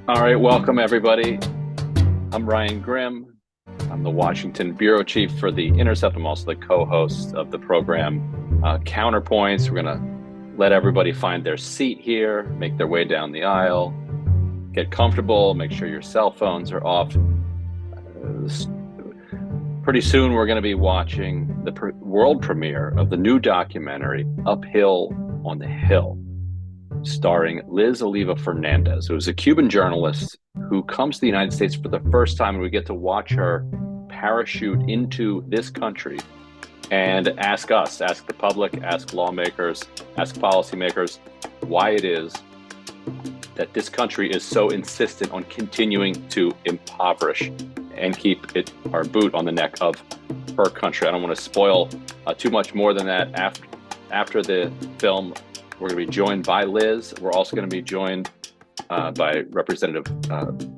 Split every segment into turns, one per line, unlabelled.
All right, welcome everybody. I'm Ryan Grimm. I'm the Washington bureau chief for the Intercept. I'm also the co-host of the program Counterpoints. We're going to let everybody find their seat here, make their way down the aisle, get comfortable, make sure your cell phones are off. Pretty soon we're going to be watching the world premiere of the new documentary Uphill on the Hill, starring Liz Oliva Fernández, who is a Cuban journalist who comes to the United States for the first time, and we get to watch her parachute into this country and ask us, ask the public, ask lawmakers, ask policymakers why it is that this country is so insistent on continuing to impoverish and keep our boot on the neck of her country. I don't want to spoil too much more than that. After the film, we're going to be joined by Liz. We're also going to be joined by Representative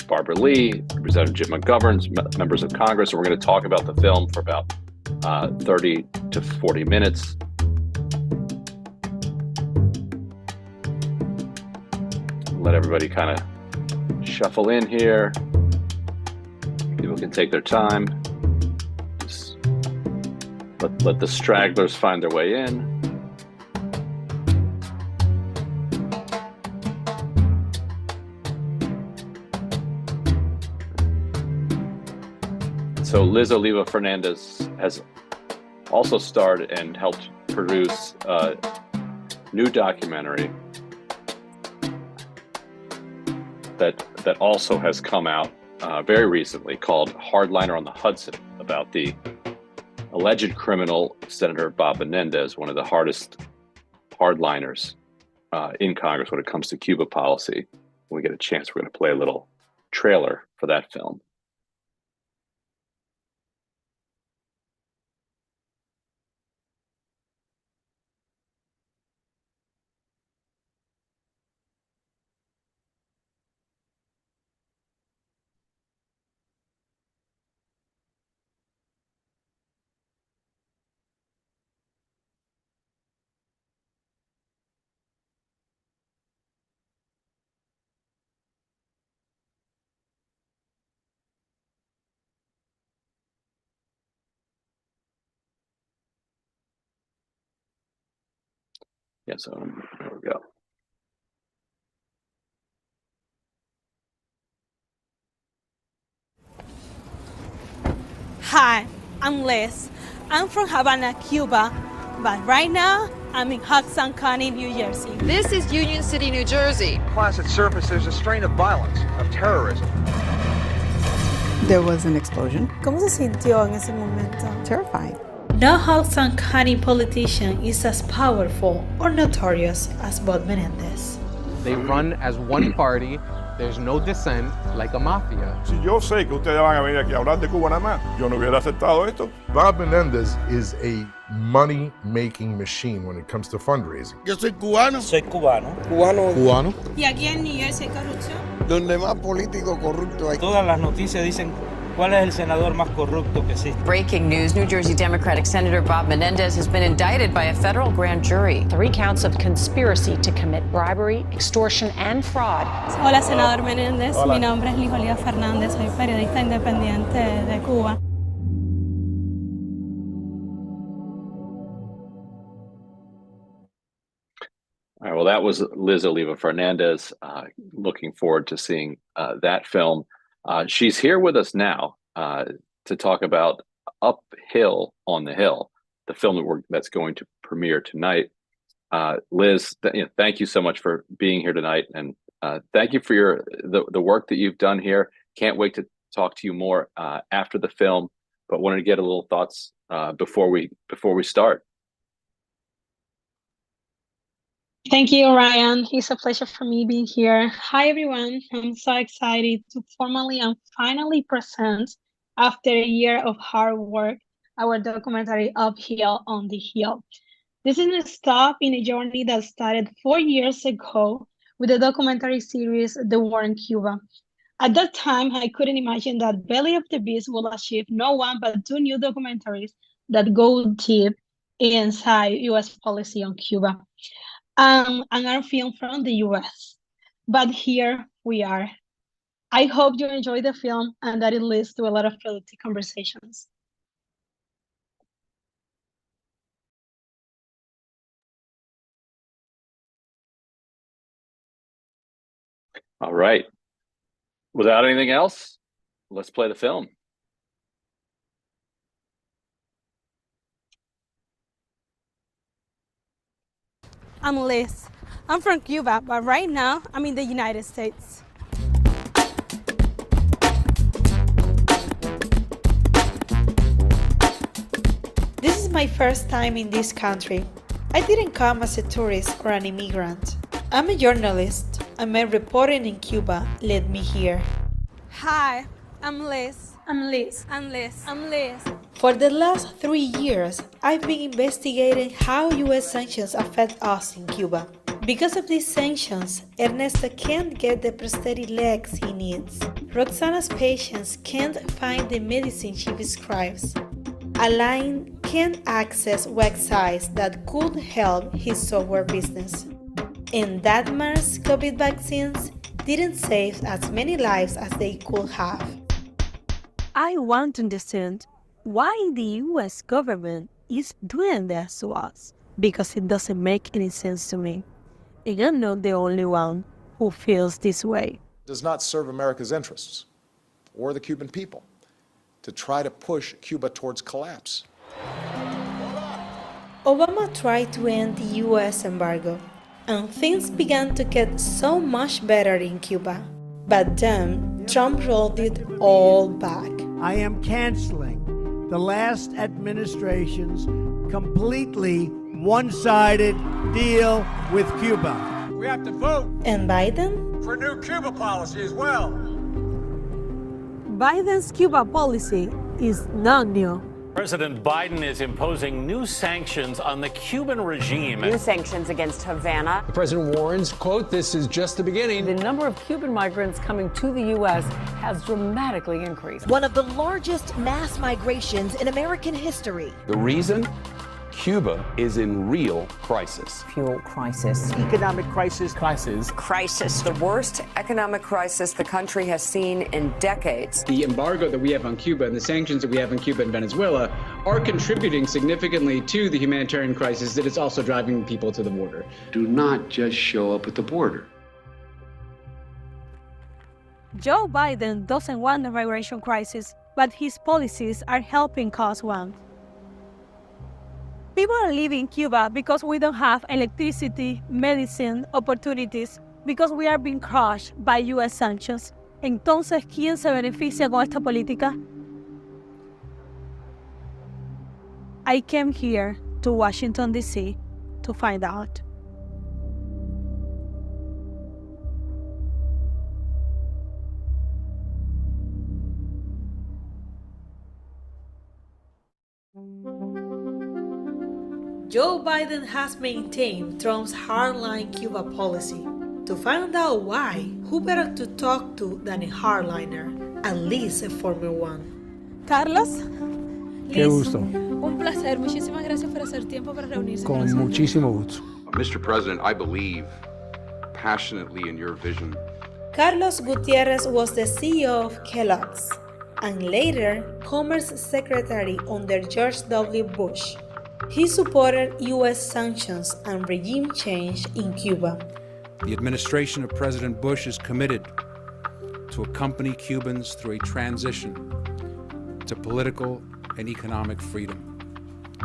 Barbara Lee, Representative Jim McGovern, members of Congress. And we're going to talk about the film for about 30 to 40 minutes. Let everybody kind of shuffle in here. People can take their time. Just let the stragglers find their way in. So Liz Oliva Fernández has also starred and helped produce a new documentary that also has come out very recently called Hardliner on the Hudson, about the alleged criminal Senator Bob Menendez, one of the hardest hardliners in Congress when it comes to Cuba policy. When we get a chance, we're going to play a little trailer for that film. Yeah, so there we go.
Hi, I'm Liz. I'm from Havana, Cuba, but right now I'm in Hudson County, New Jersey.
This is Union City, New Jersey.
Class, at surface, there's a strain of violence, of terrorism.
There was an explosion.
¿Cómo se sintió en ese momento?
Terrifying.
No Hudson County politician is as powerful or notorious as Bob Menendez.
They run as one party. There's no dissent, like a mafia.
Si yo sé que ustedes van a venir aquí a hablar de Cuba nada más, yo no hubiera aceptado esto.
Bob Menendez is a money-making machine when it comes to fundraising.
Yo soy cubano.
Soy cubano.
Cubano.
¿Y aquí en New Jersey hay corrupción?
Donde más político corrupto hay.
Todas las noticias dicen cuál es el senador más corrupto que existe.
Breaking news, New Jersey Democratic Senator Bob Menendez has been indicted by a federal grand jury.
3 counts of conspiracy to commit bribery, extortion, and fraud.
Hola, senador Menéndez. Mi nombre es Oliva Fernández. Soy periodista independiente de Cuba.
All right, well, that was Liz Oliva Fernández. Looking forward to seeing that film. She's here with us now to talk about Uphill on the Hill, the film that's going to premiere tonight. Liz, thank you so much for being here tonight, and thank you for the work that you've done here. Can't wait to talk to you more after the film, but wanted to get a little thoughts before we start.
Thank you, Ryan. It's a pleasure for me being here. Hi, everyone. I'm so excited to formally and finally present, after a year of hard work, our documentary Uphill on the Hill. This is a stop in a journey that started 4 years ago with the documentary series The War in Cuba. At that time, I couldn't imagine that Belly of the Beast will achieve no one but 2 new documentaries that go deep inside U.S. policy on Cuba. And are filmed from the US. But here we are. I hope you enjoy the film and that it leads to a lot of productive conversations.
All right. Without anything else, let's play the film.
I'm Liz. I'm from Cuba, but right now I'm in the United States.
This is my first time in this country. I didn't come as a tourist or an immigrant. I'm a journalist, and my reporting in Cuba led me here.
Hi, I'm Liz.
I'm Liz.
I'm Liz. I'm Liz.
For the last 3 years, I've been investigating how U.S. sanctions affect us in Cuba. Because of these sanctions, Ernesto can't get the prosthetic legs he needs. Roxana's patients can't find the medicine she prescribes. Alain can't access websites that could help his software business. And that man's COVID vaccines didn't save as many lives as they could have.
I want to understand why the U.S. government is doing this to us, because it doesn't make any sense to me. And I'm not the only one who feels this way.
It does not serve America's interests or the Cuban people to try to push Cuba towards collapse.
Obama tried to end the U.S. embargo, and things began to get so much better in Cuba. But then, Trump rolled it all back.
I am canceling the last administration's completely one-sided deal with Cuba.
We have to vote.
And Biden?
For new Cuba policy as well.
Biden's Cuba policy is not new.
President Biden is imposing new sanctions on the Cuban regime.
New sanctions against Havana.
The president warns, quote, "This is just the beginning."
The number of Cuban migrants coming to the U.S. has dramatically increased.
One of the largest mass migrations in American history.
The reason? Cuba is in real crisis.
Fuel crisis.
Economic crisis.
Crisis. The worst economic crisis the country has seen in decades.
The embargo that we have on Cuba and the sanctions that we have on Cuba and Venezuela are contributing significantly to the humanitarian crisis that is also driving people to the border.
Do not just show up at the border.
Joe Biden doesn't want a migration crisis, but his policies are helping cause one. People are leaving Cuba because we don't have electricity, medicine, opportunities, because we are being crushed by U.S. sanctions. Entonces, ¿quién se beneficia con esta política? I came here to Washington, D.C. to find out.
Joe Biden has maintained Trump's hardline Cuba policy. To find out why, who better to talk to than a hardliner, at least a former one.
Carlos.
Qué gusto.
Un placer. Muchísimas gracias por hacer tiempo para reunirse con
Con
nosotros.
muchísimo gusto.
Mr. President, I believe passionately in your vision.
Carlos Gutierrez was the CEO of Kellogg's and later Commerce Secretary under George W. Bush. He supported U.S. sanctions and regime change in Cuba.
The administration of President Bush is committed to accompany Cubans through a transition to political and economic freedom.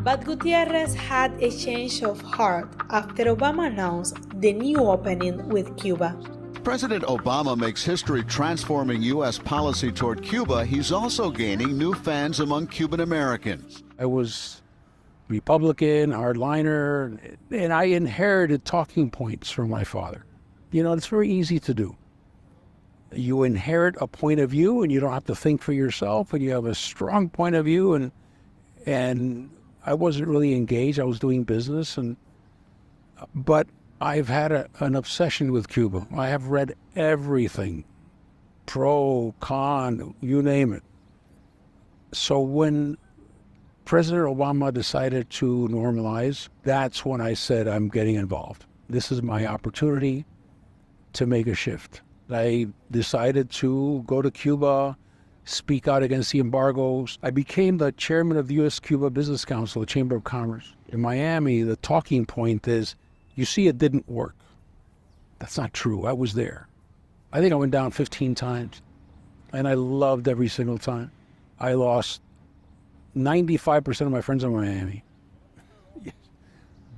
But Gutierrez had a change of heart after Obama announced the new opening with Cuba.
President Obama makes history transforming U.S. policy toward Cuba. He's also gaining new fans among Cuban Americans.
I was Republican, hardliner, and I inherited talking points from my father. You know, it's very easy to do. You inherit a point of view and you don't have to think for yourself, and you have a strong point of view, and I wasn't really engaged. I was doing business, but I've had an obsession with Cuba. I have read everything, pro, con, you name it. So when President Obama decided to normalize, that's when I said, I'm getting involved. This is my opportunity to make a shift. I decided to go to Cuba, speak out against the embargoes. I became the chairman of the U.S.-Cuba Business Council, the Chamber of Commerce. In Miami, the talking point is, you see, it didn't work. That's not true. I was there. I think I went down 15 times, and I loved every single time. I lost 95% of my friends in Miami. Yes.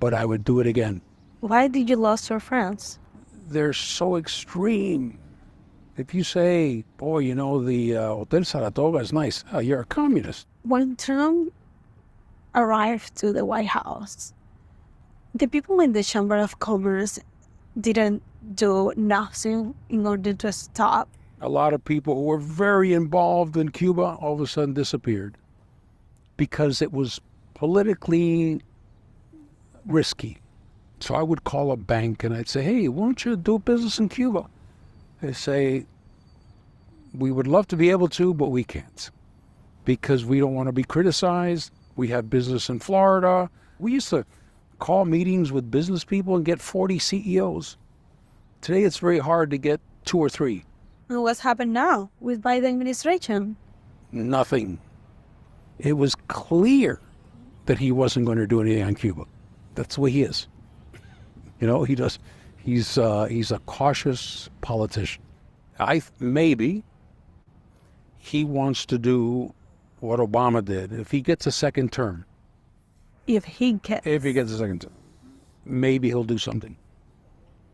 But I would do it again.
Why did you lose your friends?
They're so extreme. If you say, boy, you know, the Hotel Saratoga is nice, oh, you're a communist.
When Trump arrived to the White House, the people in the Chamber of Commerce didn't do nothing in order to stop.
A lot of people who were very involved in Cuba all of a sudden disappeared because it was politically risky. So I would call a bank and I'd say, hey, why don't you do business in Cuba? They say, we would love to be able to, but we can't because we don't want to be criticized. We have business in Florida. We used to call meetings with business people and get 40 CEOs. Today it's very hard to get 2 or 3.
And what's happened now with Biden administration?
Nothing. It was clear that he wasn't going to do anything on Cuba. That's the way he is. You know, he's a cautious politician. Maybe he wants to do what Obama did. If he gets a second term.
If he gets
a second term, maybe he'll do something.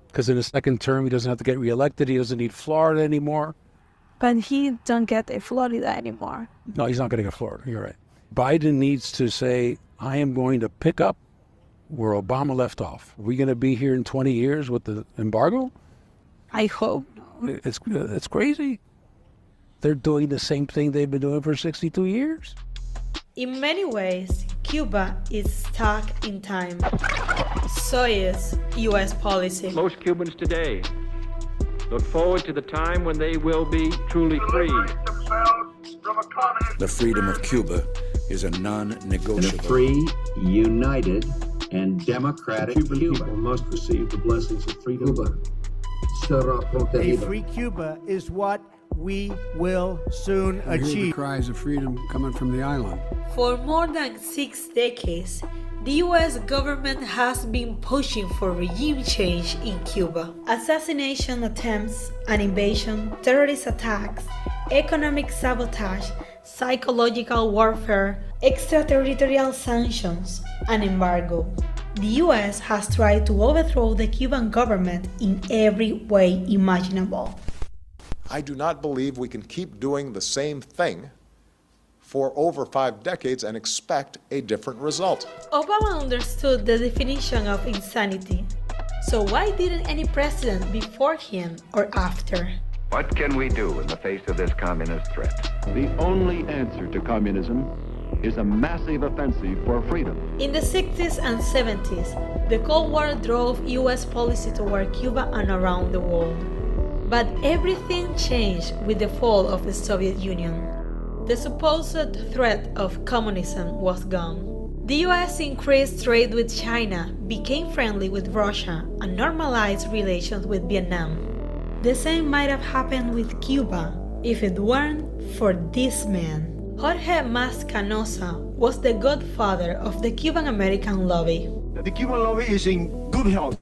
Because in his second term, he doesn't have to get reelected. He doesn't need Florida anymore.
But he don't get a Florida anymore.
No, he's not going to get Florida. You're right. Biden needs to say, I am going to pick up where Obama left off. Are we going to be here in 20 years with the embargo?
I hope.
It's crazy. They're doing the same thing they've been doing for 62 years.
In many ways, Cuba is stuck in time. So is U.S. policy.
Most Cubans today look forward to the time when they will be truly free.
The freedom of Cuba is a non-negotiable.
A free, united, and democratic Cuban people must receive the blessings of freedom. Cuba sera protegida.
A free Cuba is what we will soon
I hear the
achieve.
cries of freedom coming from the island.
For more than 6 decades, the U.S. government has been pushing for regime change in Cuba. Assassination attempts, an invasion, terrorist attacks, economic sabotage, psychological warfare, extraterritorial sanctions, and embargo. The U.S. has tried to overthrow the Cuban government in every way imaginable.
I do not believe we can keep doing the same thing for over 5 decades and expect a different result.
Obama understood the definition of insanity. So why didn't any president before him or after?
What can we do in the face of this communist threat?
The only answer to communism is a massive offensive for freedom.
In the 60s and 70s, the Cold War drove U.S. policy toward Cuba and around the world. But everything changed with the fall of the Soviet Union. The supposed threat of communism was gone. The U.S. increased trade with China, became friendly with Russia, and normalized relations with Vietnam. The same might have happened with Cuba if it weren't for this man. Jorge Mas Canosa was the godfather of the Cuban-American lobby.
The Cuban lobby is in good health,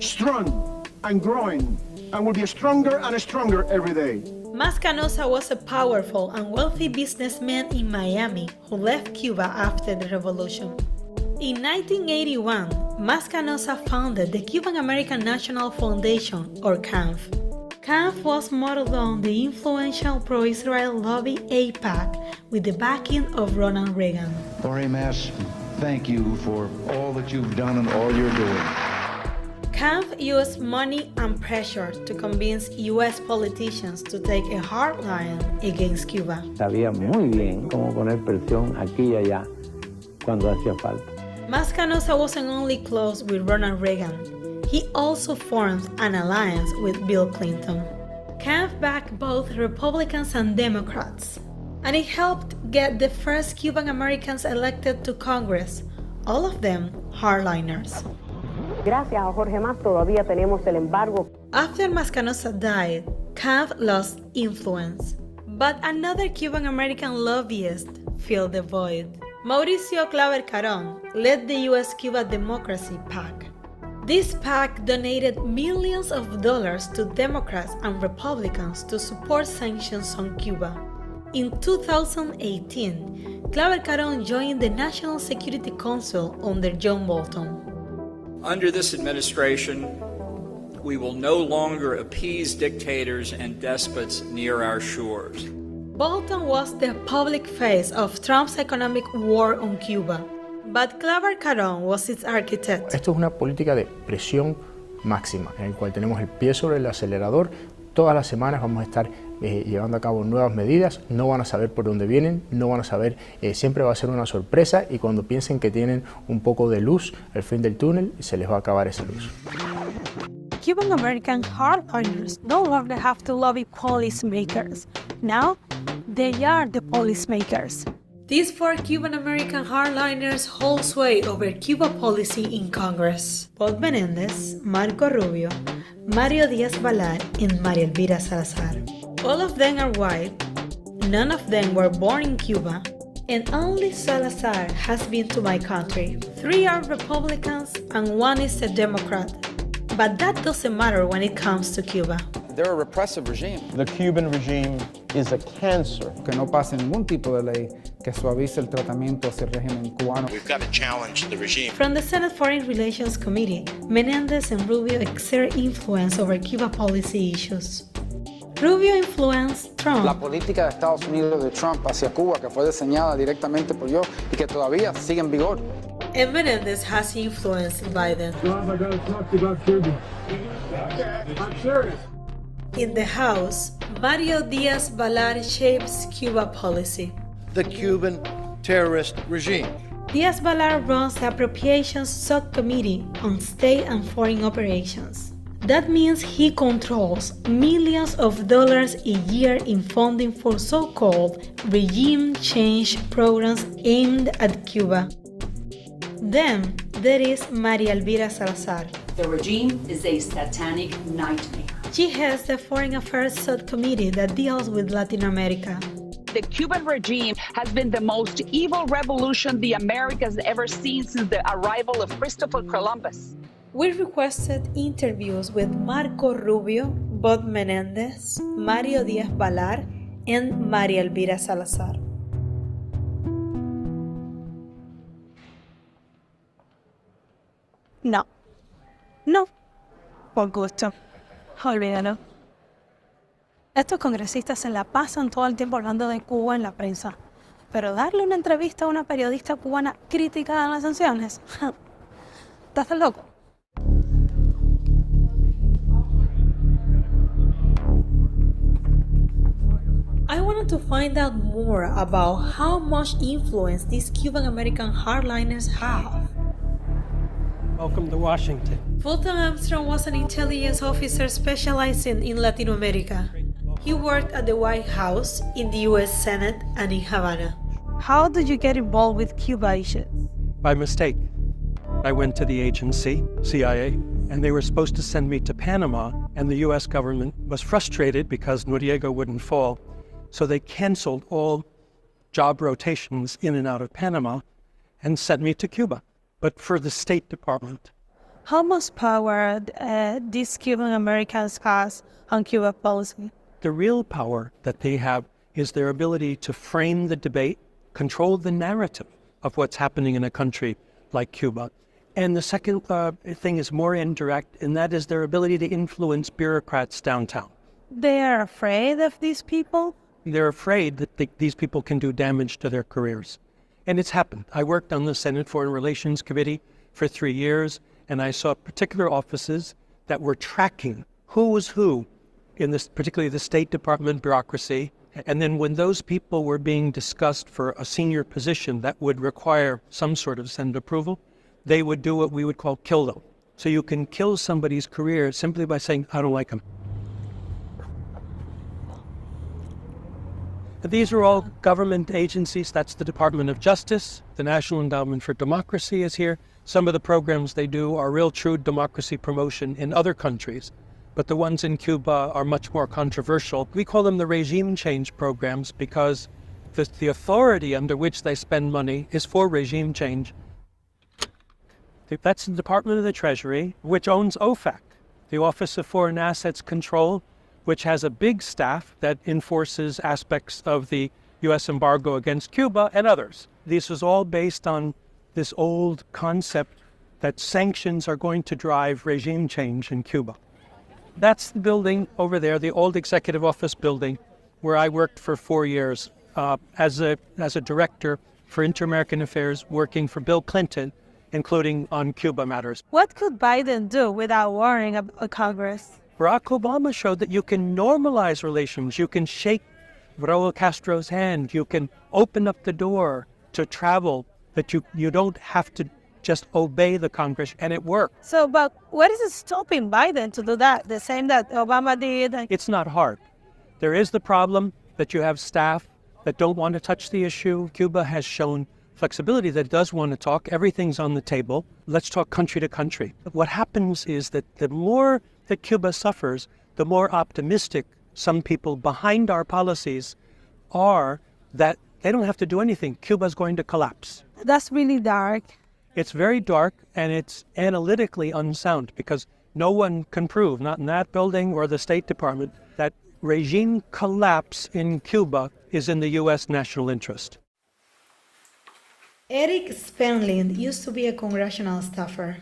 strong and growing, and will be stronger and stronger every day.
Mas Canosa was a powerful and wealthy businessman in Miami who left Cuba after the revolution. In 1981, Mas Canosa founded the Cuban-American National Foundation, or CANF. CANF was modeled on the influential pro-Israel lobby AIPAC with the backing of Ronald Reagan.
Jorge Mas, thank you for all that you've done and all you're doing.
CANF used money and pressure to convince U.S. politicians to take a hard line against Cuba.
Sabía muy bien cómo poner presión aquí y allá cuando hacía falta.
Mas Canosa wasn't only close with Ronald Reagan, he also formed an alliance with Bill Clinton. CANF backed both Republicans and Democrats, and it helped get the first Cuban Americans elected to Congress, all of them hardliners.
Gracias a Jorge Mas todavía tenemos el embargo.
After Mascanosa died, Camp lost influence. But another Cuban-American lobbyist filled the void. Mauricio Claver Caron led the U.S.-Cuba Democracy PAC. This PAC donated millions of dollars to Democrats and Republicans to support sanctions on Cuba. In 2018, Claver Caron joined the National Security Council under John Bolton.
Under this administration, we will no longer appease dictators and despots near our shores.
Bolton was the public face of Trump's economic war on Cuba, but Claver Caron was its architect.
Esto es una política de presión máxima, en el cual tenemos el pie sobre el acelerador. Todas las semanas vamos a estar llevando a cabo nuevas medidas, no van a saber por dónde vienen, no van a saber, siempre va a ser una sorpresa y cuando piensen que tienen un poco de luz al fin del túnel, se les va a acabar esa luz.
Cuban-American hardliners no longer have to lobby policymakers. Now, they are the policymakers.
These four Cuban-American hardliners hold sway over Cuba policy in Congress. Bob Menendez, Marco Rubio, Mario Díaz-Balart, and María Elvira Salazar. All of them are white, none of them were born in Cuba, and only Salazar has been to my country. 3 are Republicans and 1 is a Democrat. But that doesn't matter when it comes to Cuba.
They're a repressive regime.
The Cuban regime is a cancer.
Que no pase ningún tipo de ley que suavice el tratamiento hacia el régimen cubano.
We've got to challenge the regime.
From the Senate Foreign Relations Committee, Menendez and Rubio exert influence over Cuba policy issues. Rubio influenced Trump.
La política de Estados Unidos de Trump hacia Cuba, que fue diseñada directamente por yo y que todavía sigue en vigor.
And Menendez has influenced Biden.
I gotta talk to you about Cuba. I'm serious.
In the House, Mario Díaz-Balart shapes Cuba policy.
The Cuban terrorist regime.
Díaz-Balart runs the Appropriations Subcommittee on State and Foreign Operations. That means he controls millions of dollars a year in funding for so-called regime change programs aimed at Cuba. Then there is María Elvira Salazar.
The regime is a satanic nightmare.
She heads the Foreign Affairs Subcommittee that deals with Latin America.
The Cuban regime has been the most evil revolution the Americas ever seen since the arrival of Christopher Columbus.
We requested interviews with Marco Rubio, Bob Menendez, Mario Díaz-Balart, and María Elvira Salazar.
No, por gusto. Olvídalo. Estos congresistas se la pasan todo el tiempo hablando de Cuba en la prensa, pero darle una entrevista a una periodista cubana crítica de las sanciones, ¿estás loco?
I wanted to find out more about how much influence these Cuban-American hardliners have.
Welcome to Washington.
Fulton Armstrong was an intelligence officer specializing in Latin America. He worked at the White House, in the U.S. Senate, and in Havana.
How did you get involved with Cuba issues?
By mistake. I went to the agency, CIA, and they were supposed to send me to Panama, and the U.S. government was frustrated because Noriega wouldn't fall, so they canceled all job rotations in and out of Panama and sent me to Cuba, but for the State Department.
How much power these Cuban Americans has on Cuba policy?
The real power that they have is their ability to frame the debate, control the narrative of what's happening in a country like Cuba. And the second thing is more indirect, and that is their ability to influence bureaucrats downtown.
They are afraid of these people?
They're afraid that these people can do damage to their careers. And it's happened. I worked on the Senate Foreign Relations Committee for 3 years, and I saw particular offices that were tracking who was who in this, particularly the State Department bureaucracy. And then when those people were being discussed for a senior position that would require some sort of Senate approval, they would do what we would call kill them. So you can kill somebody's career simply by saying, I don't like them. These are all government agencies. That's the Department of Justice. The National Endowment for Democracy is here. Some of the programs they do are real true democracy promotion in other countries. but the ones in Cuba are much more controversial. We call them the regime change programs because the authority under which they spend money is for regime change. That's the Department of the Treasury, which owns OFAC, the Office of Foreign Assets Control, which has a big staff that enforces aspects of the U.S. embargo against Cuba and others. This is all based on this old concept that sanctions are going to drive regime change in Cuba. That's the building over there, the old executive office building, where I worked for 4 years as a director for Inter-American Affairs, working for Bill Clinton, including on Cuba matters.
What could Biden do without worrying about Congress?
Barack Obama showed that you can normalize relations. You can shake Raul Castro's hand. You can open up the door to travel, that you don't have to just obey the Congress, and it worked.
So, but what is stopping Biden to do that? The same that Obama did?
It's not hard. There is the problem that you have staff that don't want to touch the issue. Cuba has shown flexibility that it does want to talk. Everything's on the table. Let's talk country to country. What happens is that the more that Cuba suffers, the more optimistic some people behind our policies are that they don't have to do anything. Cuba's going to collapse.
That's really dark.
It's very dark, and it's analytically unsound because no one can prove, not in that building or the State Department, that regime collapse in Cuba is in the U.S. national interest.
Eric Spenlin used to be a congressional staffer.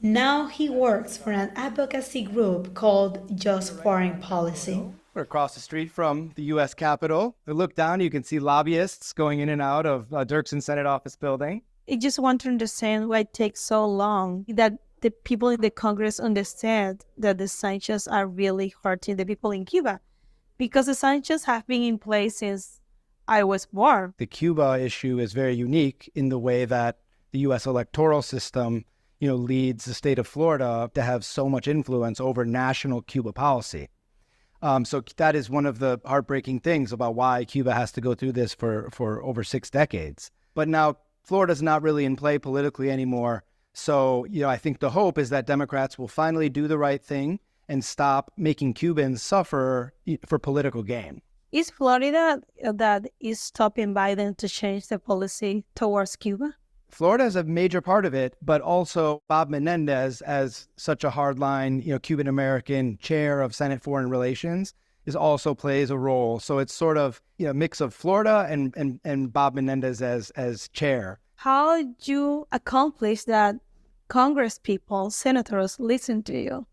Now he works for an advocacy group called Just Foreign Policy.
We're across the street from the U.S. Capitol. If you look down, you can see lobbyists going in and out of Dirksen Senate Office building.
I just want to understand why it takes so long that the people in the Congress understand that the sanctions are really hurting the people in Cuba. Because the sanctions have been in place since I was born.
The Cuba issue is very unique in the way that the U.S. electoral system, leads the state of Florida to have so much influence over national Cuba policy. So that is one of the heartbreaking things about why Cuba has to go through this for over 6 decades. But now Florida's not really in play politically anymore. So, I think the hope is that Democrats will finally do the right thing and stop making Cubans suffer for political gain.
Is Florida that is stopping Biden to change the policy towards Cuba?
Florida is a major part of it, but also Bob Menendez, as such a hardline, Cuban-American chair of Senate Foreign Relations, also plays a role. So it's sort of a mix of Florida and Bob Menendez as chair.
How do you accomplish that Congress people, senators, listen to you?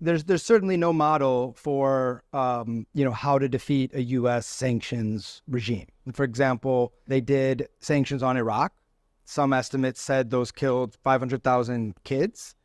There's certainly no model for how to defeat a U.S. sanctions regime. For example, they did sanctions on Iraq. Some estimates said those killed 500,000 kids.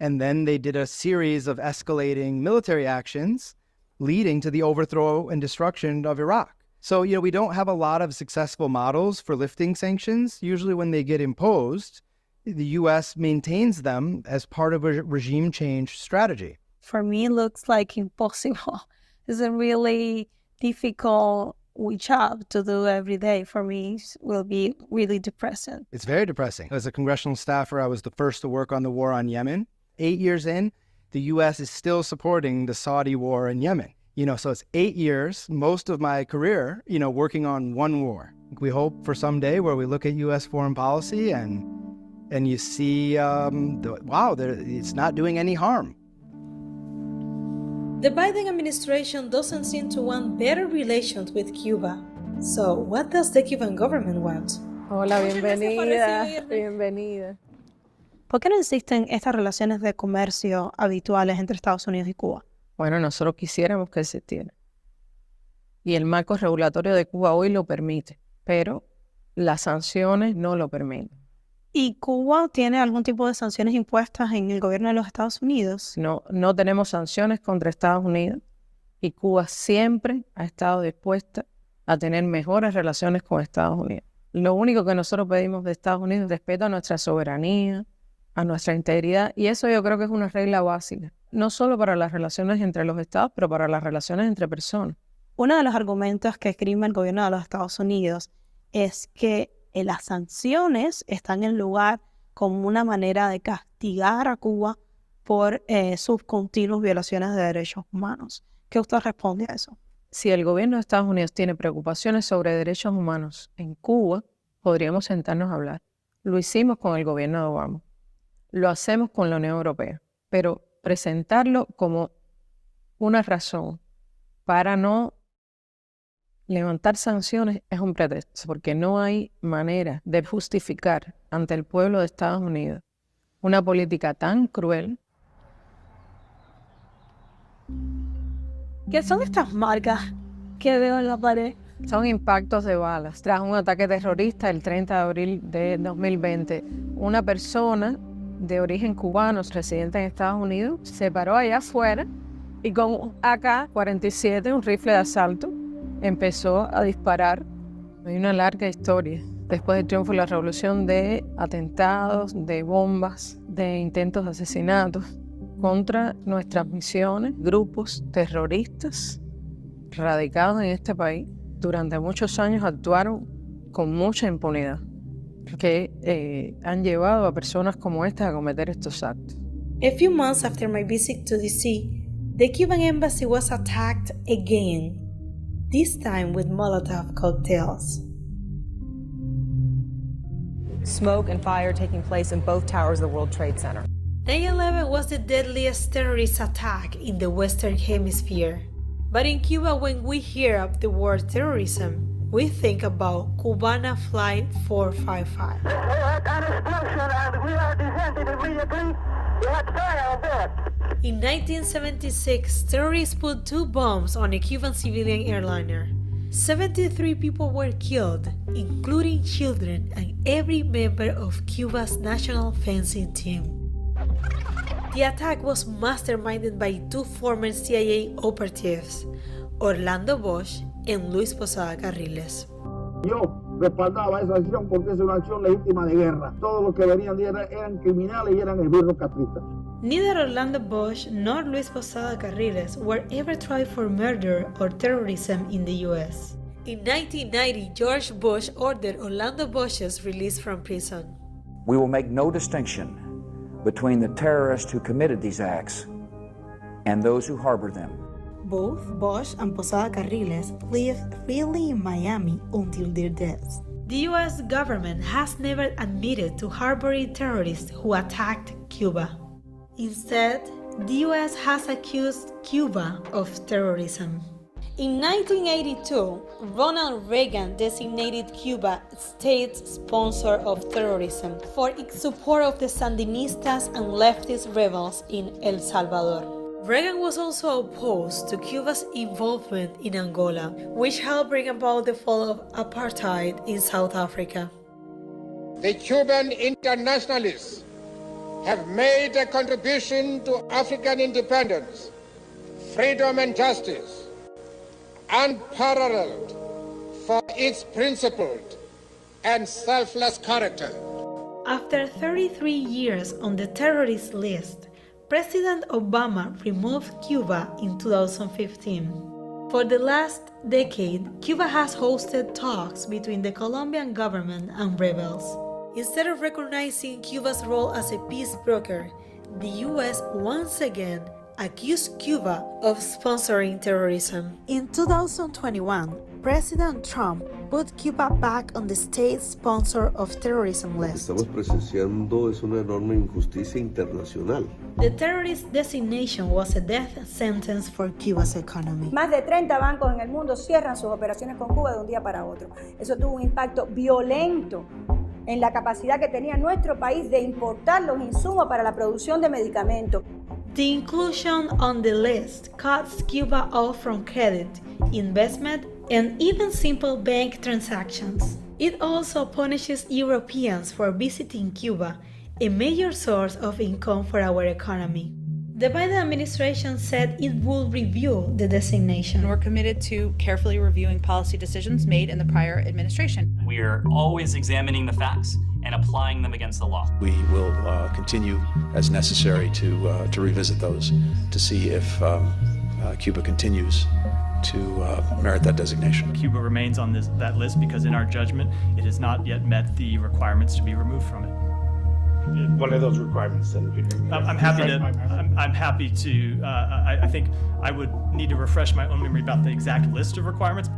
And then they did a series of escalating military actions leading to the overthrow and destruction of Iraq. So, we don't have a lot of successful models for lifting sanctions. Usually when they get imposed, the U.S. maintains them as part of a regime change strategy.
For me, it looks like impossible. It's a really difficult job to do every day. For me, it will be really depressing.
It's very depressing. As a congressional staffer, I was the first to work on the war on Yemen. 8 years in, the U.S. is still supporting the Saudi war in Yemen. So it's 8 years, most of my career, working on one war. We hope for someday where we look at U.S. foreign policy and you see, wow, it's not doing any harm.
The Biden administration doesn't seem to want better relations with Cuba. So, what does the Cuban government want?
Hola, bienvenida.
¿Por qué no existen estas relaciones de comercio habituales entre Estados Unidos y Cuba?
Bueno, nosotros quisiéramos que existiera. Y el marco regulatorio de Cuba hoy lo permite, pero las sanciones no lo permiten.
¿Y Cuba tiene algún tipo de sanciones impuestas en el gobierno de los Estados Unidos?
No tenemos sanciones contra Estados Unidos y Cuba siempre ha estado dispuesta a tener mejores relaciones con Estados Unidos. Lo único que nosotros pedimos de Estados Unidos es respeto a nuestra soberanía, a nuestra integridad, y eso yo creo que es una regla básica, no solo para las relaciones entre los estados, pero para las relaciones entre personas.
Uno de los argumentos que esgrime el gobierno de los Estados Unidos es que las sanciones están en lugar como una manera de castigar a Cuba por sus continuas violaciones de derechos humanos. ¿Qué usted responde a eso?
Si el gobierno de Estados Unidos tiene preocupaciones sobre derechos humanos en Cuba, podríamos sentarnos a hablar. Lo hicimos con el gobierno de Obama. Lo hacemos con la Unión Europea. Pero presentarlo como una razón para no levantar sanciones es un pretexto, porque no hay manera de justificar ante el pueblo de Estados Unidos una política tan cruel.
¿Qué son estas marcas que veo en la pared?
Son impactos de balas. Tras un ataque terrorista el 30 de abril de 2020, una persona de origen cubano, residente en Estados Unidos, se paró allá afuera y con un AK-47, un rifle de asalto, empezó a disparar. Hay una larga historia. Después del triunfo de la revolución, de atentados, de bombas, de intentos de asesinatos contra nuestras misiones, grupos terroristas radicados en este país, durante muchos años actuaron con mucha impunidad, que han llevado a personas como estas a cometer estos actos.
A few months after my visit to DC, the Cuban embassy was attacked again, this time with Molotov cocktails.
Smoke and fire taking place in both towers of the World Trade Center.
9/11 was the deadliest terrorist attack in the Western Hemisphere. But in Cuba, when we hear of the word terrorism, we think about Cubana Flight 455.
We had an explosion and we are descending immediately. We had fire on board.
In 1976, terrorists put 2 bombs on a Cuban civilian airliner. 73 people were killed, including children and every member of Cuba's national fencing team. The attack was masterminded by 2 former CIA operatives, Orlando Bosch and Luis Posada Carriles.
Yo respaldaba esa acción porque es una acción legítima de guerra. Todos los que venían de eran criminales y eran esbirros castristas.
Neither Orlando Bosch nor Luis Posada Carriles were ever tried for murder or terrorism in the US. In 1990, George Bush ordered Orlando Bosch's release from prison.
We will make no distinction between the terrorists who committed these acts and those who harbor them.
Both Bosch and Posada Carriles lived freely in Miami until their deaths. The US government has never admitted to harboring terrorists who attacked Cuba. Instead, the US has accused Cuba of terrorism. In 1982, Ronald Reagan designated Cuba state sponsor of terrorism for its support of the Sandinistas and leftist rebels in El Salvador. Reagan was also opposed to Cuba's involvement in Angola, which helped bring about the fall of apartheid in South Africa.
The Cuban internationalists have made a contribution to African independence, freedom and justice, unparalleled for its principled and selfless character.
After 33 years on the terrorist list, President Obama removed Cuba in 2015. For the last decade, Cuba has hosted talks between the Colombian government and rebels. Instead of recognizing Cuba's role as a peace broker, the US once again accused Cuba of sponsoring terrorism. In 2021, President Trump put Cuba back on the state sponsor of terrorism list.
Estamos presenciando es una enorme injusticia internacional.
The terrorist designation was a death sentence for Cuba's economy.
Más de 30 bancos en el mundo cierran sus operaciones con Cuba de un día para otro. Eso tuvo un impacto violento en la capacidad que tenía nuestro país de importar los insumos para la producción de medicamentos.
The inclusion on the list cuts Cuba off from credit, investment, and even simple bank transactions. It also punishes Europeans for visiting Cuba, a major source of income for our economy. The Biden administration said it will review the designation.
We're committed to carefully reviewing policy decisions made in the prior administration.
We are always examining the facts and applying them against the law.
We will continue as necessary to revisit those to see if Cuba continues to merit that designation.
Cuba remains on that list because in our judgment, it has not yet met the requirements to be removed from it.
What are those requirements, Senator?
I'm happy to. I think I would need to refresh my own memory about the exact list of requirements.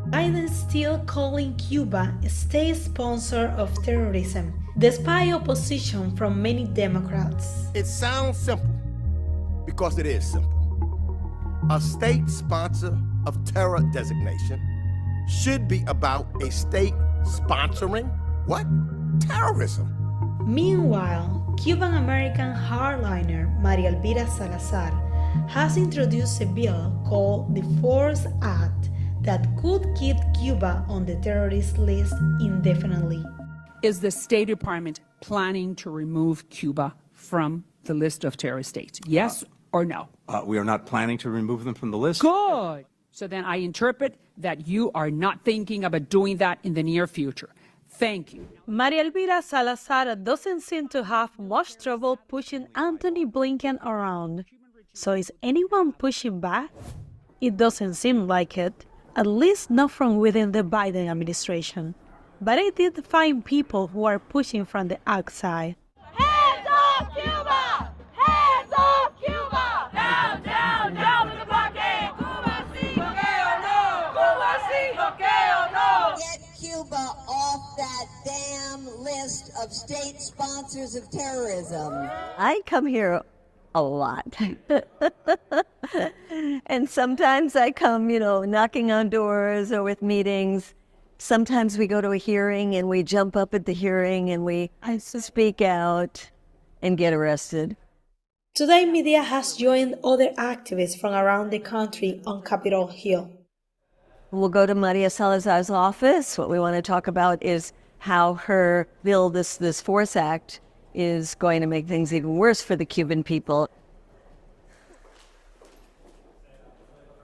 Biden is still calling Cuba a state sponsor of terrorism, despite opposition from many Democrats.
It sounds simple because it is simple. A state sponsor of terror designation should be about a state sponsoring what? Terrorism.
Meanwhile, Cuban-American hardliner Maria Elvira Salazar has introduced a bill called the Force Act that could keep Cuba on the terrorist list indefinitely.
Is the State Department planning to remove Cuba from the list of terrorist states? Yes or no?
We are not planning to remove them from the list.
Good. So then I interpret that you are not thinking about doing that in the near future. Thank you.
Maria Elvira Salazar doesn't seem to have much trouble pushing Anthony Blinken around. So is anyone pushing back? It doesn't seem like it, at least not from within the Biden administration. But I did find people who are pushing from the outside.
Hands off Cuba! Hands off Cuba! Down, down, down with the blockade! Cuba sí, bloqueo no! Cuba sí, bloqueo no!
Get Cuba off that damn list of state sponsors of terrorism.
I come here a lot. And sometimes I come, knocking on doors or with meetings. Sometimes we go to a hearing and we jump up at the hearing and we speak out and get arrested.
Today, media has joined other activists from around the country on Capitol Hill.
We'll go to Maria Salazar's office. What we want to talk about is how her bill, this Force Act, is going to make things even worse for the Cuban people.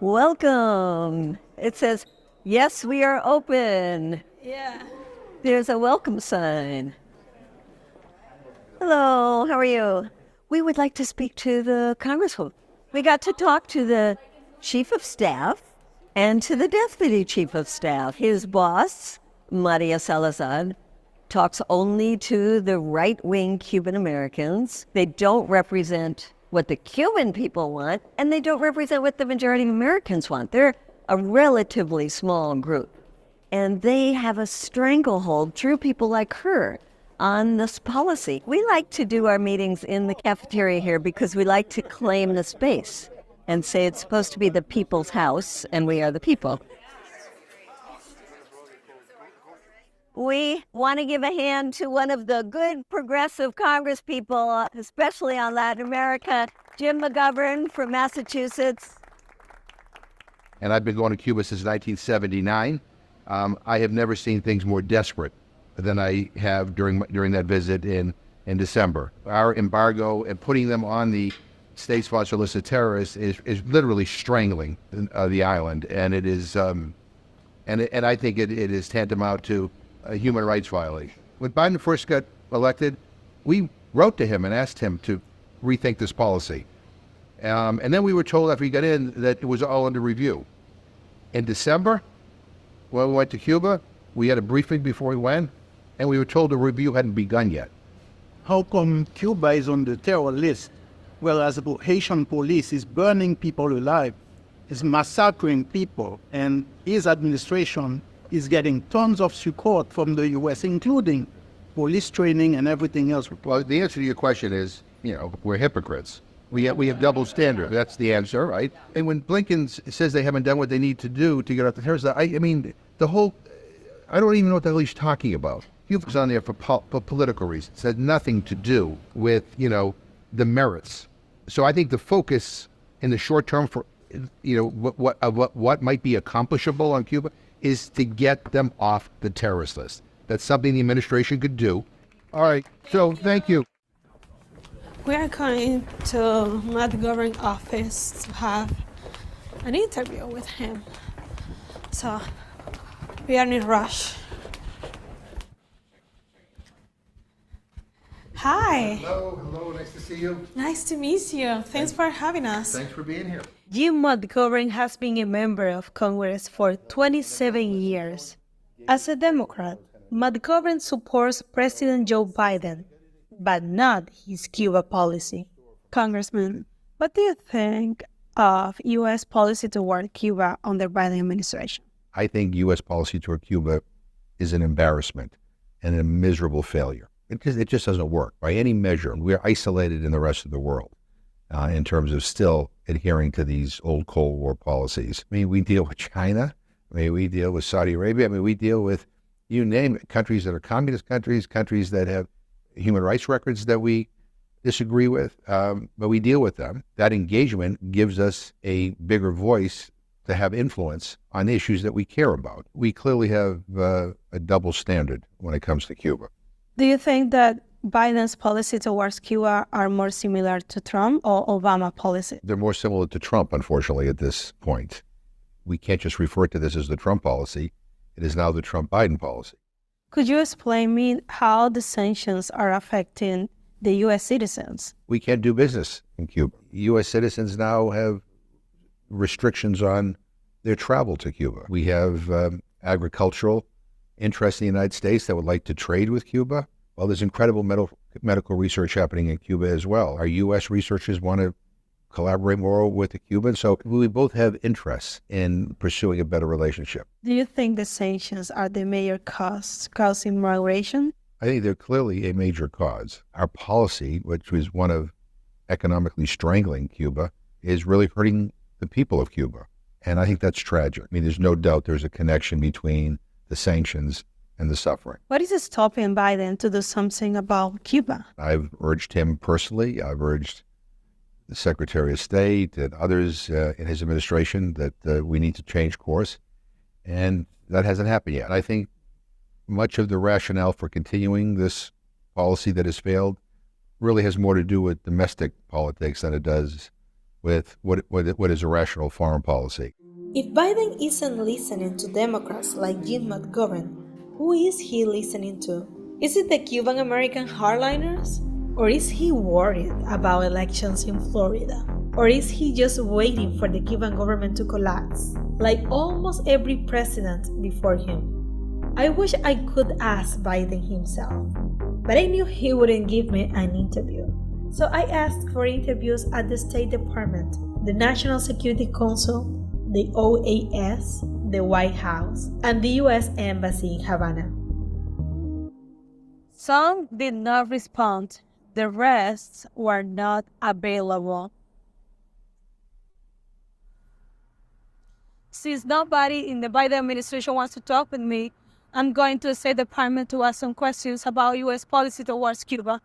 Welcome. It says, yes, we are open.
Yeah.
There's a welcome sign. Hello, how are you? We would like to speak to the Congresswoman. We got to talk to the Chief of Staff and to the Deputy Chief of Staff. His boss, Maria Salazar, talks only to the right-wing Cuban Americans. They don't represent what the Cuban people want, and they don't represent what the majority of Americans want. They're a relatively small group, and they have a stranglehold through people like her on this policy. We like to do our meetings in the cafeteria here because we like to claim the space and say it's supposed to be the people's house, and we are the people. We want to give a hand to one of the good progressive Congress people, especially on Latin America, Jim McGovern from Massachusetts.
And I've been going to Cuba since 1979. I have never seen things more desperate than I have during that visit in December. Our embargo and putting them on the state sponsor list of terrorists is literally strangling the island, and it is, and I think it is tantamount to a human rights violation. When Biden first got elected, we wrote to him and asked him to rethink this policy. And then we were told after he got in that it was all under review. In December, when we went to Cuba, we had a briefing before we went, and we were told the review hadn't begun yet.
How come Cuba is on the terror list, whereas the Haitian police is burning people alive, is massacring people, and his administration is getting tons of support from the U.S., including police training and everything else?
Well, the answer to your question is, we're hypocrites. We have double standard. That's the answer, right? And when Blinken says they haven't done what they need to do to get out the terrorists, I mean, I don't even know what the hell he's talking about. He was on there for political reasons. It had nothing to do with, the merits. So I think the focus in the short term for, what might be accomplishable on Cuba is to get them off the terrorist list. That's something the administration could do. All right, so thank you.
We are going to McGovern's office to have an interview with him. So we are in a rush. Hi.
Hello, nice to see you.
Nice to meet you. Thanks for having us.
Thanks for being here.
Jim McGovern has been a member of Congress for 27 years. As a Democrat, McGovern supports President Joe Biden, but not his Cuba policy.
Congressman, what do you think of U.S. policy toward Cuba under Biden administration?
I think U.S. policy toward Cuba is an embarrassment and a miserable failure. It just doesn't work by any measure. We're isolated in the rest of the world in terms of still adhering to these old Cold War policies. I mean, we deal with China. I mean, we deal with Saudi Arabia. I mean, we deal with, you name it, countries that are communist countries, countries that have human rights records that we disagree with, but we deal with them. That engagement gives us a bigger voice to have influence on issues that we care about. We clearly have a double standard when it comes to Cuba.
Do you think that Biden's policy towards Cuba are more similar to Trump or Obama policy?
They're more similar to Trump, unfortunately, at this point. We can't just refer to this as the Trump policy. It is now the Trump-Biden policy.
Could you explain me how the sanctions are affecting the U.S. citizens?
We can't do business in Cuba. U.S. citizens now have restrictions on their travel to Cuba. We have agricultural interests in the United States that would like to trade with Cuba. Well, there's incredible medical research happening in Cuba as well. Our U.S. researchers want to collaborate more with the Cubans. So we both have interests in pursuing a better relationship.
Do you think the sanctions are the major cause causing migration?
I think they're clearly a major cause. Our policy, which was one of economically strangling Cuba, is really hurting the people of Cuba. And I think that's tragic. I mean, there's no doubt there's a connection between the sanctions and the suffering.
What is stopping Biden to do something about Cuba?
I've urged him personally. I've urged the Secretary of State and others in his administration that we need to change course. And that hasn't happened yet. I think much of the rationale for continuing this policy that has failed really has more to do with domestic politics than it does with what is a rational foreign policy.
If Biden isn't listening to Democrats like Jim McGovern, who is he listening to? Is it the Cuban American hardliners? Or is he worried about elections in Florida? Or is he just waiting for the Cuban government to collapse, like almost every president before him? I wish I could ask Biden himself, but I knew he wouldn't give me an interview. So I asked for interviews at the State Department, the National Security Council, the OAS, the White House, and the U.S. Embassy in Havana.
Some did not respond. The rest were not available. Since nobody in the Biden administration wants to talk with me, I'm going to the State Department to ask some questions about U.S. policy towards Cuba.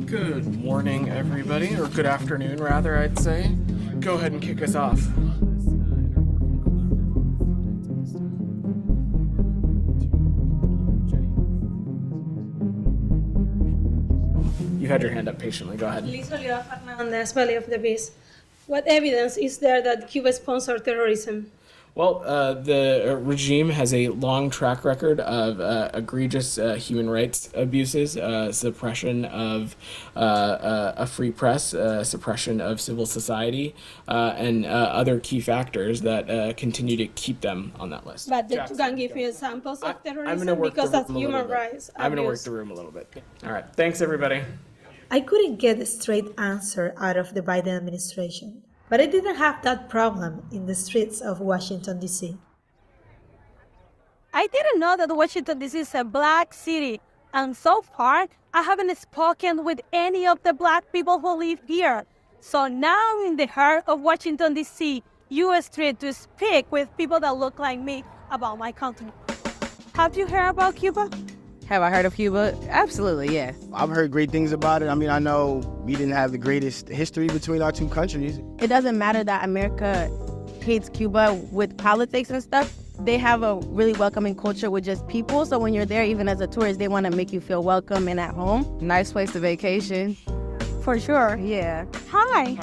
Good morning, everybody, or good afternoon, rather, I'd say. Go ahead and kick us off. You had your hand up patiently. Go ahead.
Oliva Fernández, Valley of the Beast. What evidence is there that Cuba sponsored terrorism?
Well, the regime has a long track record of egregious human rights abuses, suppression of a free press, suppression of civil society, and other key factors that continue to keep them on that list.
But you can give me examples of terrorism because of human rights abuse.
I'm going to work the room a little bit. All right. Thanks, everybody.
I couldn't get a straight answer out of the Biden administration, but I didn't have that problem in the streets of Washington, D.C.
I didn't know that Washington, D.C. is a black city, and so far, I haven't spoken with any of the black people who live here. So now I'm in the heart of Washington, D.C., U.S. street to speak with people that look like me about my country. Have you heard about Cuba?
Have I heard of Cuba? Absolutely, yeah.
I've heard great things about it. I mean, I know we didn't have the greatest history between our two countries.
It doesn't matter that America hates Cuba with politics and stuff. They have a really welcoming culture with just people. So when you're there, even as a tourist, they want to make you feel welcome and at home. Nice place to vacation.
For sure.
Yeah.
Hi.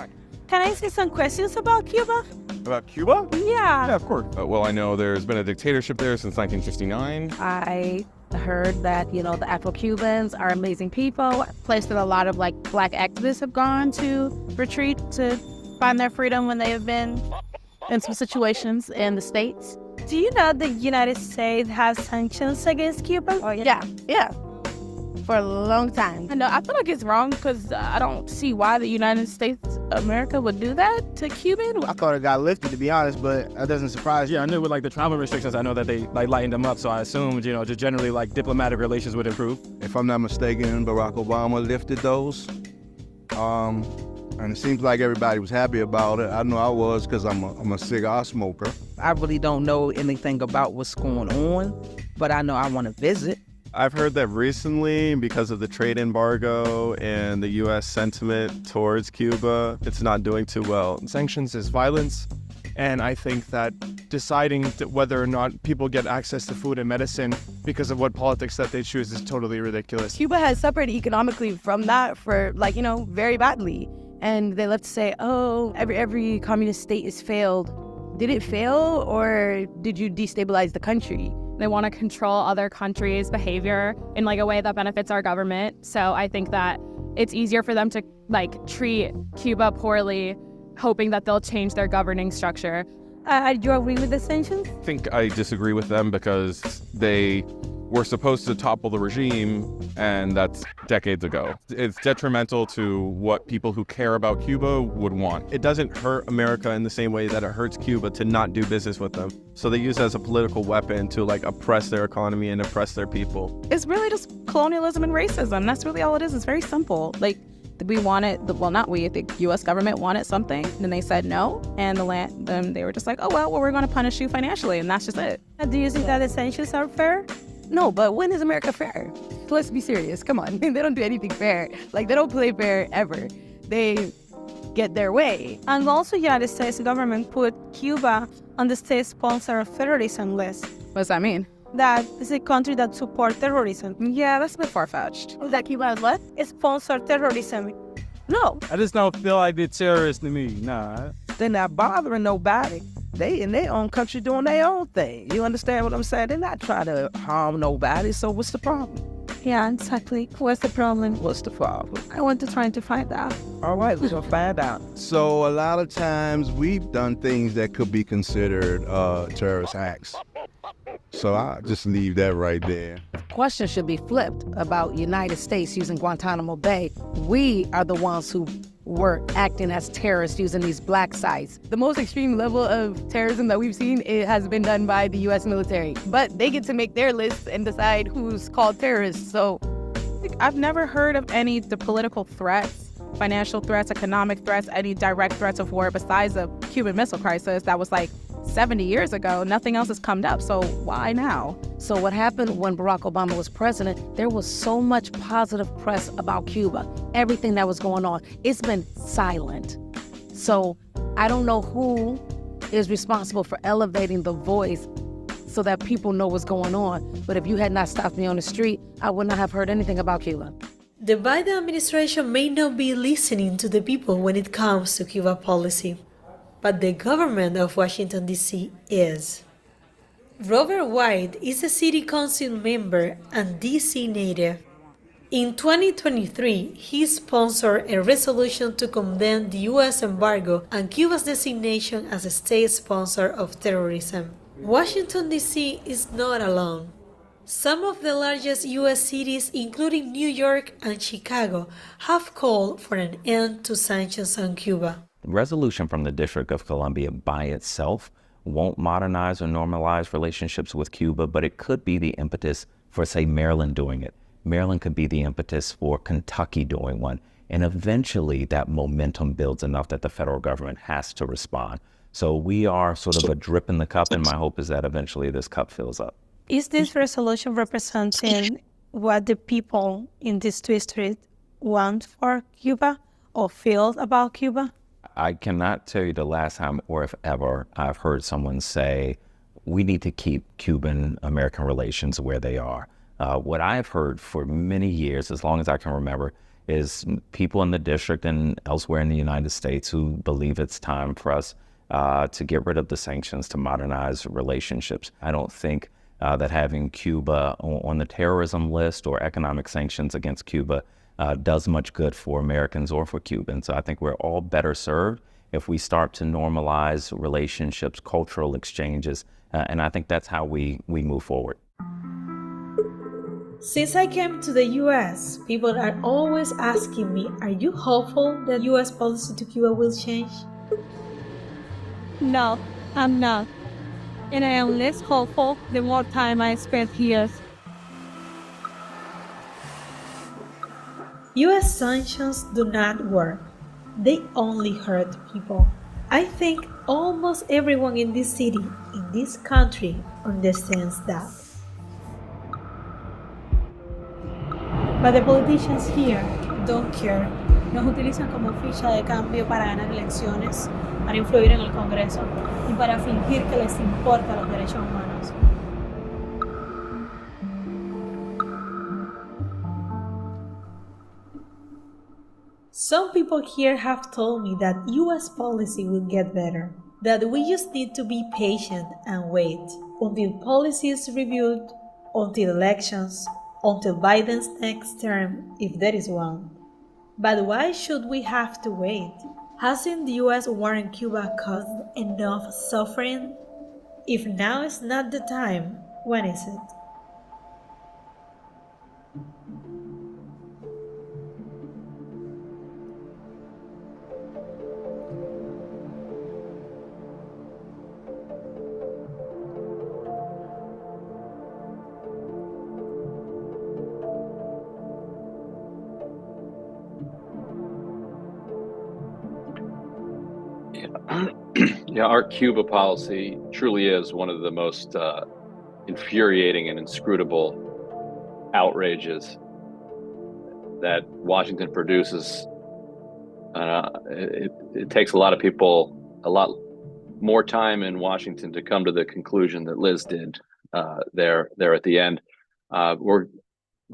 Can I ask you some questions about Cuba?
About Cuba?
Yeah.
Yeah, of course. Well, I know there's been a dictatorship there since 1959.
I heard that, the Afro-Cubans are amazing people. A place that a lot of black activists have gone to retreat to find their freedom when they have been in some situations in the States.
Do you know the United States has sanctions against Cuba?
Oh, yeah. Yeah. For a long time.
I know. I feel like it's wrong because I don't see why the United States of America would do that to Cuban.
I thought it got lifted, to be honest, but that doesn't surprise me.
Yeah, I knew with like the travel restrictions, I know that they like lightened them up. So I assumed, just generally like diplomatic relations would improve.
If I'm not mistaken, Barack Obama lifted those. And it seems like everybody was happy about it. I know I was because I'm a cigar smoker.
I really don't know anything about what's going on, but I know I want to visit.
I've heard that recently, because of the trade embargo and the U.S. sentiment towards Cuba, it's not doing too well.
Sanctions is violence, and I think that deciding whether or not people get access to food and medicine because of what politics that they choose is totally ridiculous.
Cuba has suffered economically from that for, very badly. And they love to say, oh, every communist state is failed. Did it fail, or did you destabilize the country?
They want to control other countries' behavior in a way that benefits our government. So I think that it's easier for them to treat Cuba poorly, hoping that they'll change their governing structure.
Do you agree with the sanctions?
I think I disagree with them because they were supposed to topple the regime, and that's decades ago. It's detrimental to what people who care about Cuba would want. It doesn't hurt America in the same way that it hurts Cuba to not do business with them. So they use it as a political weapon to oppress their economy and oppress their people.
It's really just colonialism and racism. That's really all it is. It's very simple. We wanted, the U.S. government wanted something, and they said no, and they were just like, oh, well, we're going to punish you financially, and that's just it.
Do you think that the sanctions are fair?
No, but when is America fair? Let's be serious. Come on. They don't do anything fair. They don't play fair ever. They get their way.
And also, United States government put Cuba on the state sponsor of terrorism list.
What does that mean?
That is a country that supports terrorism.
Yeah, that's a bit far-fetched.
Is that Cuba what?
It sponsors terrorism.
No.
I just don't feel like they're terrorists to me. Nah.
They're not bothering nobody. They in their own country doing their own thing. You understand what I'm saying? They're not trying to harm nobody, so what's the problem?
Yeah, exactly. What's the problem?
What's the problem?
I want to try to find out.
All right, we're gonna find out.
So a lot of times we've done things that could be considered terrorist acts. So I just leave that right there.
Question should be flipped about United States using Guantanamo Bay. We are the ones who were acting as terrorists using these black sites. The most extreme level of terrorism that we've seen, it has been done by the U.S. military. But they get to make their list and decide who's called terrorists. So
I've never heard of any political threats, financial threats, economic threats, any direct threats of war besides the Cuban Missile Crisis that was 70 years ago. Nothing else has come up, so why now?
So what happened when Barack Obama was president, there was so much positive press about Cuba, everything that was going on. It's been silent. So I don't know who is responsible for elevating the voice so that people know what's going on. But if you had not stopped me on the street, I would not have heard anything about Cuba.
The Biden administration may not be listening to the people when it comes to Cuba policy, but the government of Washington, D.C. is. Robert White is a city council member and D.C. native. In 2023, he sponsored a resolution to condemn the U.S. embargo and Cuba's designation as a state sponsor of terrorism. Washington, D.C. is not alone. Some of the largest U.S. cities, including New York and Chicago, have called for an end to sanctions on Cuba.
Resolution from the District of Columbia by itself won't modernize or normalize relationships with Cuba, but it could be the impetus for, say, Maryland doing it. Maryland could be the impetus for Kentucky doing one. And eventually that momentum builds enough that the federal government has to respond. So we are sort of a drip in the cup, and my hope is that eventually this cup fills up.
Is this resolution representing what the people in this district want for Cuba or feel about Cuba?
I cannot tell you the last time or if ever I've heard someone say, we need to keep Cuban-American relations where they are. What I've heard for many years, as long as I can remember, is people in the district and elsewhere in the United States who believe it's time for us to get rid of the sanctions, to modernize relationships. I don't think that having Cuba on the terrorism list or economic sanctions against Cuba does much good for Americans or for Cubans. So I think we're all better served if we start to normalize relationships, cultural exchanges, and I think that's how we move forward.
Since I came to the US, people are always asking me, are you hopeful that US policy to Cuba will change?
No, I'm not. And I am less hopeful the more time I spend here.
US sanctions do not work. They only hurt people. I think almost everyone in this city, in this country, understands that. But the politicians here don't care. Nos utilizan como ficha de cambio para ganar elecciones, para influir en el Congreso y para fingir que les importan los derechos humanos. Some people here have told me that US policy will get better, that we just need to be patient and wait until policy is reviewed, until elections, until Biden's next term, if there is one. But why should we have to wait? Hasn't the US war in Cuba caused enough suffering? If now is not the time, when is it?
Yeah, our Cuba policy truly is one of the most infuriating and inscrutable outrages that Washington produces. It takes a lot of people a lot more time in Washington to come to the conclusion that Liz did there at the end. We're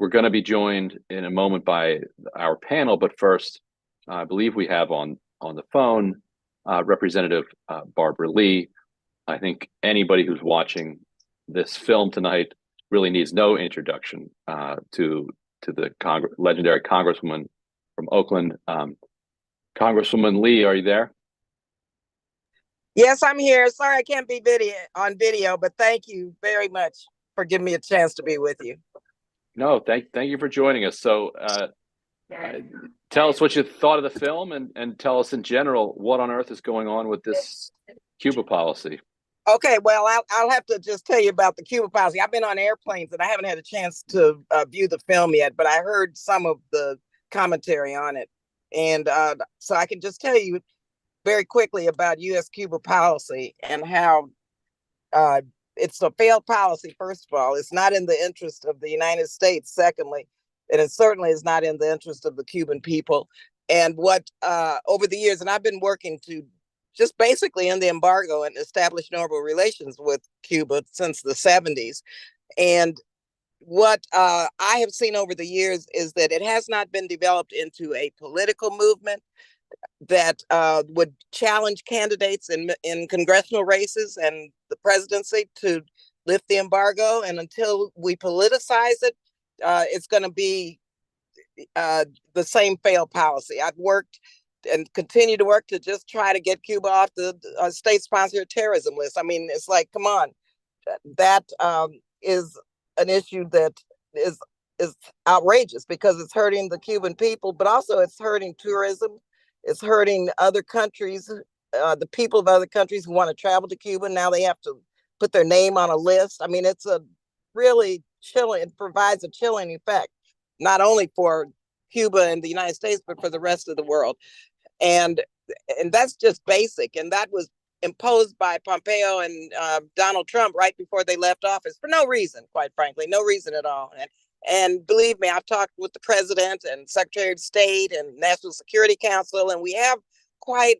going to be joined in a moment by our panel, but first, I believe we have on the phone Representative Barbara Lee. I think anybody who's watching this film tonight really needs no introduction to the legendary Congresswoman from Oakland. Congresswoman Lee, are you there?
Yes, I'm here. Sorry I can't be on video, but thank you very much for giving me a chance to be with you.
No, thank you for joining us. So tell us what you thought of the film and tell us in general what on earth is going on with this Cuba policy.
Okay, well, I'll have to just tell you about the Cuba policy. I've been on airplanes and I haven't had a chance to view the film yet, but I heard some of the commentary on it. And so I can just tell you very quickly about U.S.-Cuba policy and how it's a failed policy, first of all. It's not in the interest of the United States, secondly, and it certainly is not in the interest of the Cuban people. And what over the years, and I've been working to just basically end the embargo and establish normal relations with Cuba since the 70s. And what I have seen over the years is that it has not been developed into a political movement that would challenge candidates in congressional races and the presidency to lift the embargo. And until we politicize it, it's going to be the same failed policy. I've worked and continue to work to just try to get Cuba off the state-sponsored terrorism list. I mean, it's like, come on, that is an issue that is outrageous because it's hurting the Cuban people, but also it's hurting tourism. It's hurting other countries, the people of other countries who want to travel to Cuba. Now they have to put their name on a list. I mean, it's a really chilling, it provides a chilling effect, not only for Cuba and the United States, but for the rest of the world. And that's just basic. And that was imposed by Pompeo and Donald Trump right before they left office for no reason, quite frankly, no reason at all. And believe me, I've talked with the president and Secretary of State and National Security Council, and we have quite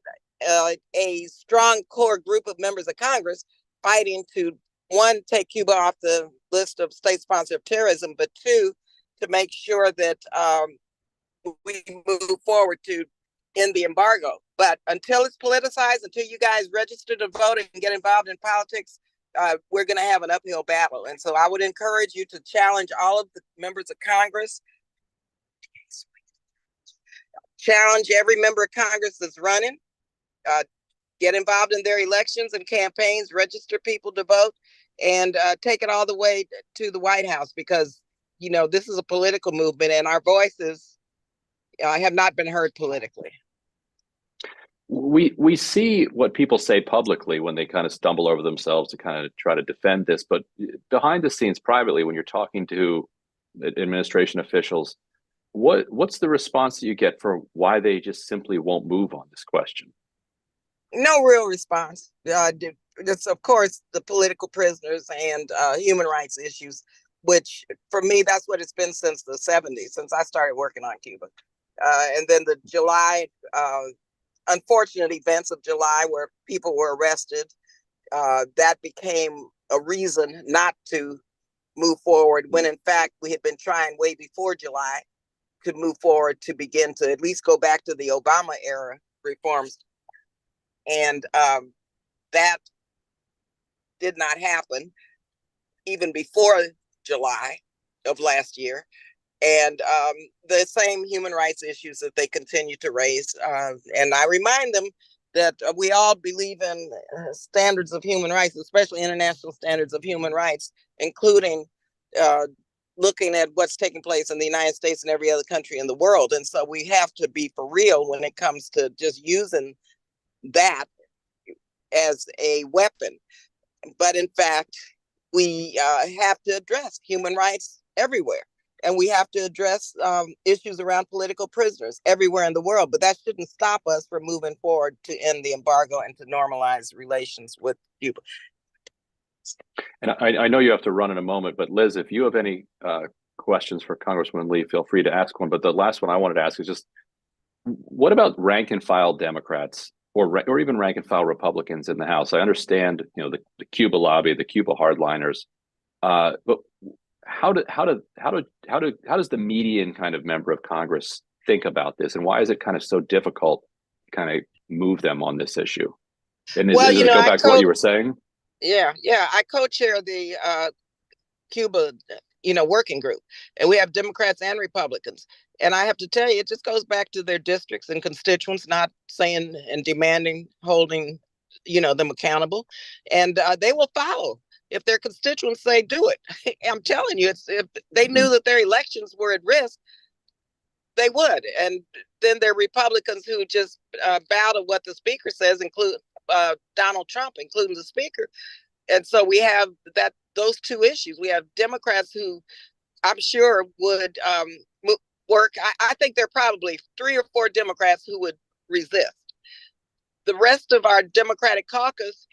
a strong core group of members of Congress fighting to, one, take Cuba off the list of state-sponsored of terrorism, but two, to make sure that we move forward to end the embargo. But until it's politicized, until you guys register to vote and get involved in politics, we're going to have an uphill battle. And so I would encourage you to challenge all of the members of Congress, challenge every member of Congress that's running, get involved in their elections and campaigns, register people to vote, and take it all the way to the White House, because, this is a political movement and our voices have not been heard politically.
We see what people say publicly when they kind of stumble over themselves to kind of try to defend this, but behind the scenes, privately, when you're talking to administration officials, what's the response that you get for why they just simply won't move on this question?
No real response. It's, of course, the political prisoners and human rights issues, which for me, that's what it's been since the 70s, since I started working on Cuba. And then the July unfortunate events of July where people were arrested, that became a reason not to move forward, when in fact we had been trying way before July to move forward, to begin to at least go back to the Obama era reforms. And that did not happen even before July of last year. And the same human rights issues that they continue to raise. And I remind them that we all believe in standards of human rights, especially international standards of human rights, including looking at what's taking place in the United States and every other country in the world. And so we have to be for real when it comes to just using that as a weapon. But in fact, we have to address human rights everywhere. And we have to address issues around political prisoners everywhere in the world. But that shouldn't stop us from moving forward to end the embargo and to normalize relations with Cuba.
And I know you have to run in a moment, but Liz, if you have any questions for Congresswoman Lee, feel free to ask one. But the last one I wanted to ask is just, what about rank and file Democrats or even rank and file Republicans in the House? I understand, the Cuba lobby, the Cuba hardliners, but how does the median kind of member of Congress think about this, and why is it kind of so difficult to kind of move them on this issue? And does it go back to what you were saying?
Yeah. I co-chair the Cuba, working group, and we have Democrats and Republicans. And I have to tell you, it just goes back to their districts and constituents not saying and demanding, holding, them accountable, and they will follow. If their constituents say do it, I'm telling you, if they knew that their elections were at risk, they would. And then there are Republicans who just bow to what the speaker says, include Donald Trump, including the speaker. And so we have those two issues. We have Democrats who I'm sure would work. I think there are probably 3 or 4 Democrats who would resist. The rest of our Democratic caucus,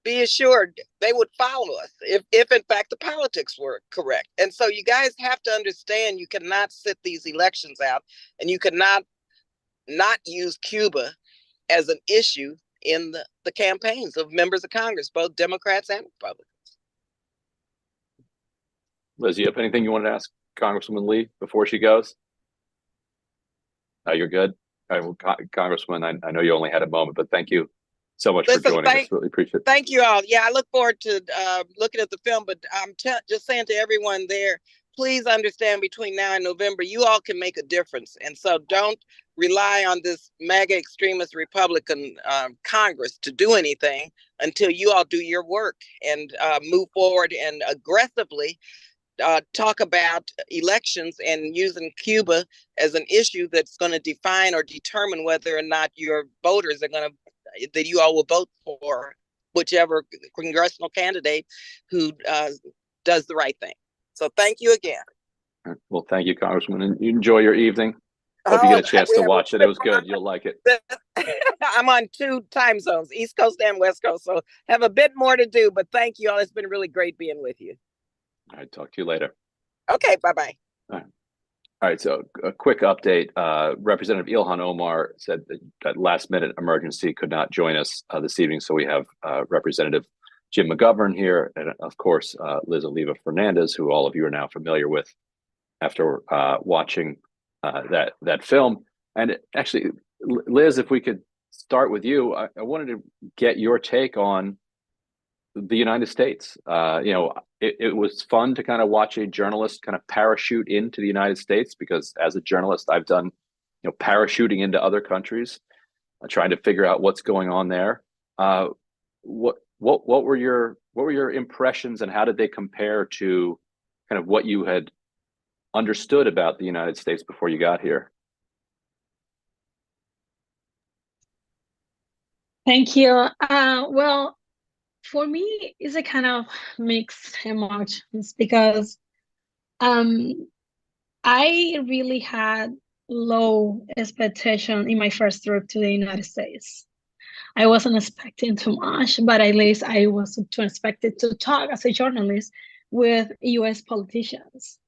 be assured they would follow us if in fact the politics were correct. And so you guys have to understand, you cannot sit these elections out, and you cannot not use Cuba as an issue in the campaigns of members of Congress, both Democrats and Republicans.
Liz, you have anything you want to ask Congresswoman Lee before she goes? You're good. All right, well, Congresswoman, I know you only had a moment, but thank you so much for joining us. Really appreciate it.
Thank you all. Yeah, I look forward to looking at the film, but I'm just saying to everyone there, please understand, between now and November, you all can make a difference. And so don't rely on this MAGA extremist Republican Congress to do anything until you all do your work and move forward and aggressively talk about elections and using Cuba as an issue that's going to define or determine whether or not your voters are going to, that you all will vote for whichever congressional candidate who does the right thing. So thank you again.
Well, thank you, Congressman, and you enjoy your evening. Hope you get a chance to watch it. It was good. You'll like it.
I'm on 2 time zones, East Coast and West Coast, so have a bit more to do, but thank you all. It's been really great being with you.
All right, talk to you later.
Okay, bye-bye.
All right, so a quick update. Representative Ilhan Omar said that last-minute emergency could not join us this evening, so we have Representative Jim McGovern here, and of course, Liz Oliva Fernández, who all of you are now familiar with after watching that film. And actually, Liz, if we could start with you, I wanted to get your take on the United States. It was fun to kind of watch a journalist kind of parachute into the United States, because as a journalist, I've done, parachuting into other countries. trying to figure out what's going on there. What were your impressions, and how did they compare to kind of what you had understood about the United States before you got here?
Thank you. Well, for me, it's a kind of mixed emotions because I really had low expectation in my first trip to the United States. I wasn't expecting too much, but at least I was expected to talk as a journalist with US politicians.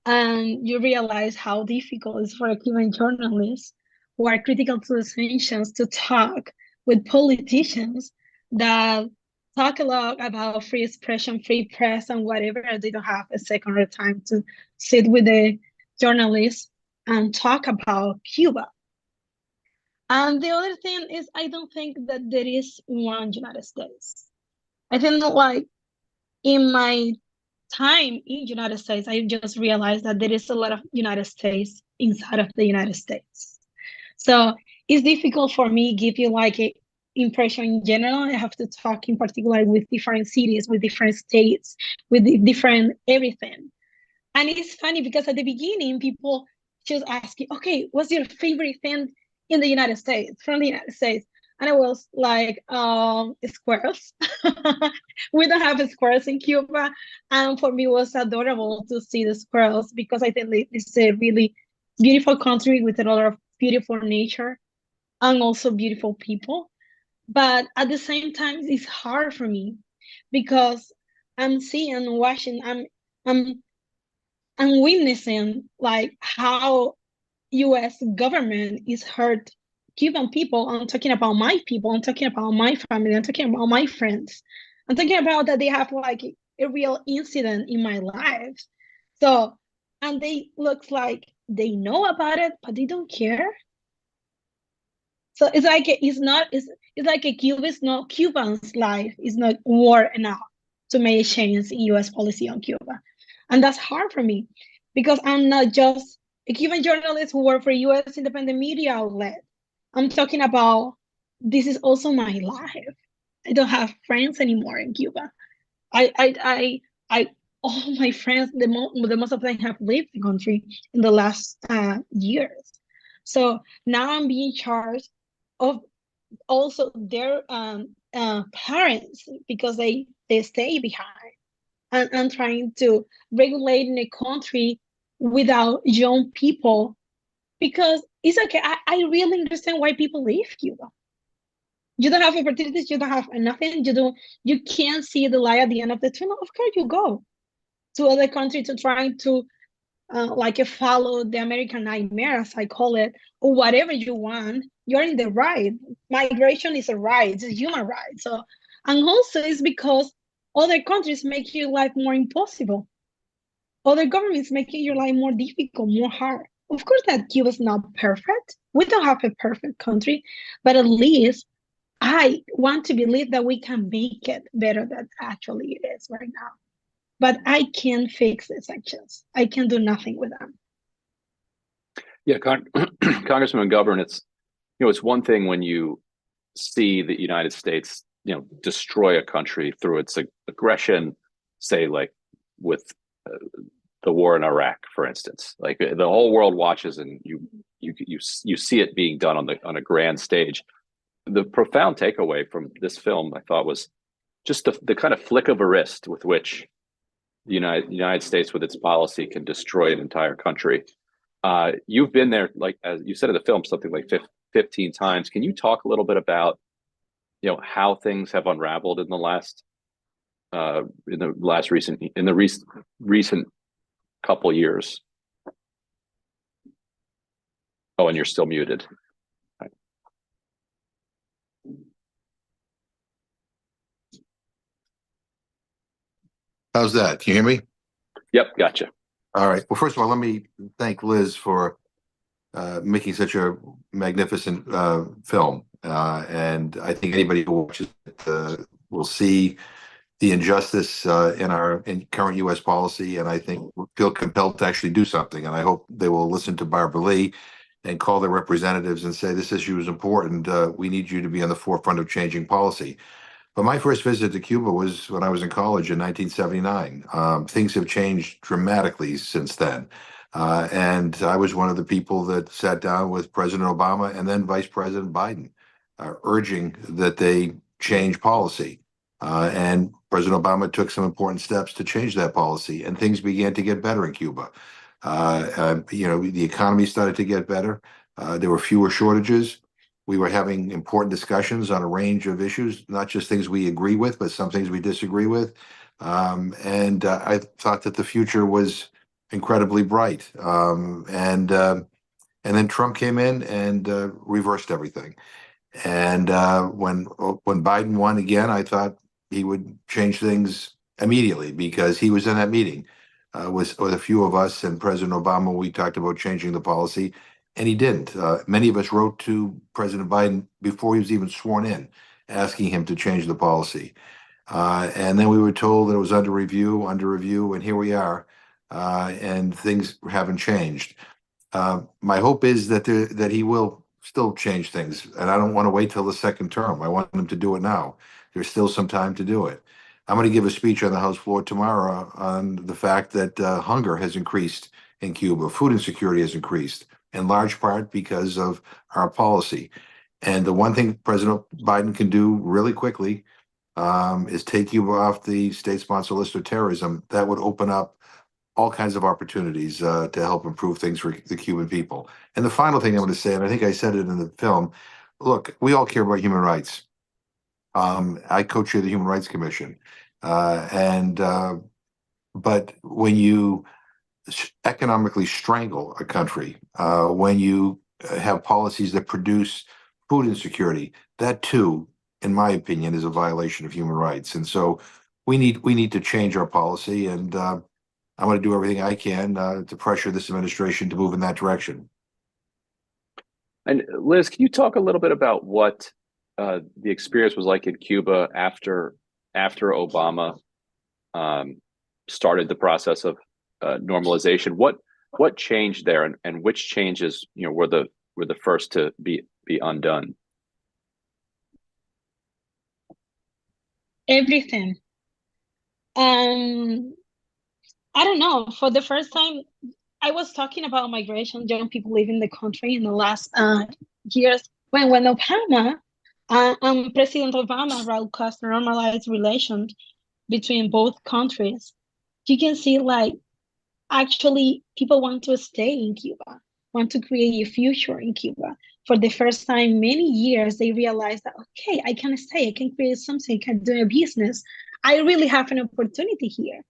And you realize how difficult it is for a Cuban journalist who are critical to the sanctions to talk with politicians that talk a lot about free expression, free press, and whatever. They don't have a second or time to sit with the journalists and talk about Cuba. And the other thing is, I don't think that there is one United States. I think like in my time in United States, I just realized that there is a lot of United States inside of the United States. So it's difficult for me give you like a impression in general. I have to talk in particular with different cities, with different states, with different everything. And it's funny because at the beginning, people just ask you, okay, what's your favorite thing in the United States, from the United States? And I was like, squirrels. We don't have squirrels in Cuba. And for me, it was adorable to see the squirrels because I think it's a really beautiful country with a lot of beautiful nature and also beautiful people. But at the same time, it's hard for me because I'm seeing, watching, I'm witnessing like how US government is hurt Cuban people. I'm talking about my people, I'm talking about my family, I'm talking about my friends. I'm talking about that they have like a real incident in my life. So, and they looks like they know about it, but they don't care. So it's like it's like a Cuban's life is not war enough to make a change in US policy on Cuba. And that's hard for me because I'm not just a Cuban journalist who work for US independent media outlet. I'm talking about this is also my life. I don't have friends anymore in Cuba. I all my friends, the most of them have left the country in the last years. So now I'm being charged of also their parents because they stay behind and trying to regulate in a country without young people because it's okay. I really understand why people leave Cuba. You don't have opportunities, you don't have nothing, you can't see the light at the end of the tunnel. Of course you go to other countries to try to follow the American nightmare, as I call it, or whatever you want. You're in the right. Migration is a right, it's a human right. So, and also it's because other countries make your life more impossible. Other governments making your life more difficult, more hard. Of course that Cuba is not perfect. We don't have a perfect country, but at least I want to believe that we can make it better than actually it is right now. But I can't fix the sanctions. I can do nothing with them.
Yeah, Congressman McGovern, it's one thing when you see the United States, destroy a country through its aggression, say like with the war in Iraq, for instance. Like the whole world watches, and you see it being done on a grand stage. The profound takeaway from this film, I thought, was just the kind of flick of a wrist with which the United States, with its policy, can destroy an entire country. You've been there, like as you said in the film, something like 15 times. Can you talk a little bit about, how things have unraveled in the recent couple years? Oh, and you're still muted. Right.
How's that? Can you hear me?
Yep, gotcha.
All right. Well, first of all, let me thank Liz for making such a magnificent film. And I think anybody who watches it will see the injustice in current U.S. policy, and I think will feel compelled to actually do something. And I hope they will listen to Barbara Lee and call their representatives and say, this issue is important. We need you to be on the forefront of changing policy. But my first visit to Cuba was when I was in college in 1979. Things have changed dramatically since then. And I was one of the people that sat down with President Obama and then Vice President Biden, urging that they change policy. And President Obama took some important steps to change that policy, and things began to get better in Cuba. The economy started to get better. There were fewer shortages. We were having important discussions on a range of issues, not just things we agree with, but some things we disagree with. And I thought that the future was incredibly bright. And then Trump came in and reversed everything. And when Biden won again, I thought he would change things immediately, because he was in that meeting with a few of us and President Obama. We talked about changing the policy, and he didn't. Many of us wrote to President Biden before he was even sworn in, asking him to change the policy. And then we were told that it was under review, and here we are, and things haven't changed. My hope is that he will still change things, and I don't want to wait till the second term. I want him to do it now. There's still some time to do it. I'm going to give a speech on the House floor tomorrow on the fact that hunger has increased in Cuba. Food insecurity has increased, in large part because of our policy. And the one thing President Biden can do really quickly is take Cuba off the state-sponsored list of terrorism. That would open up all kinds of opportunities to help improve things for the Cuban people. And the final thing I'm going to say, and I think I said it in the film, look, we all care about human rights. I co-chair the Human Rights Commission. But when you economically strangle a country, when you have policies that produce food insecurity, that too, in my opinion, is a violation of human rights. And so we need to change our policy, and I'm going to do everything I can to pressure this administration to move in that direction.
And Liz, can you talk a little bit about what the experience was like in Cuba after Obama started the process of normalization? What changed there, and which changes were the first to be undone?
Everything. I don't know. For the first time, I was talking about migration, young people leaving the country in the last years. When Obama, President Obama broadcast normalized relations between both countries, you can see actually people want to stay in Cuba, want to create a future in Cuba. For the first time in many years, they realized that, okay, I can stay, I can create something, I can do a business. I really have an opportunity here.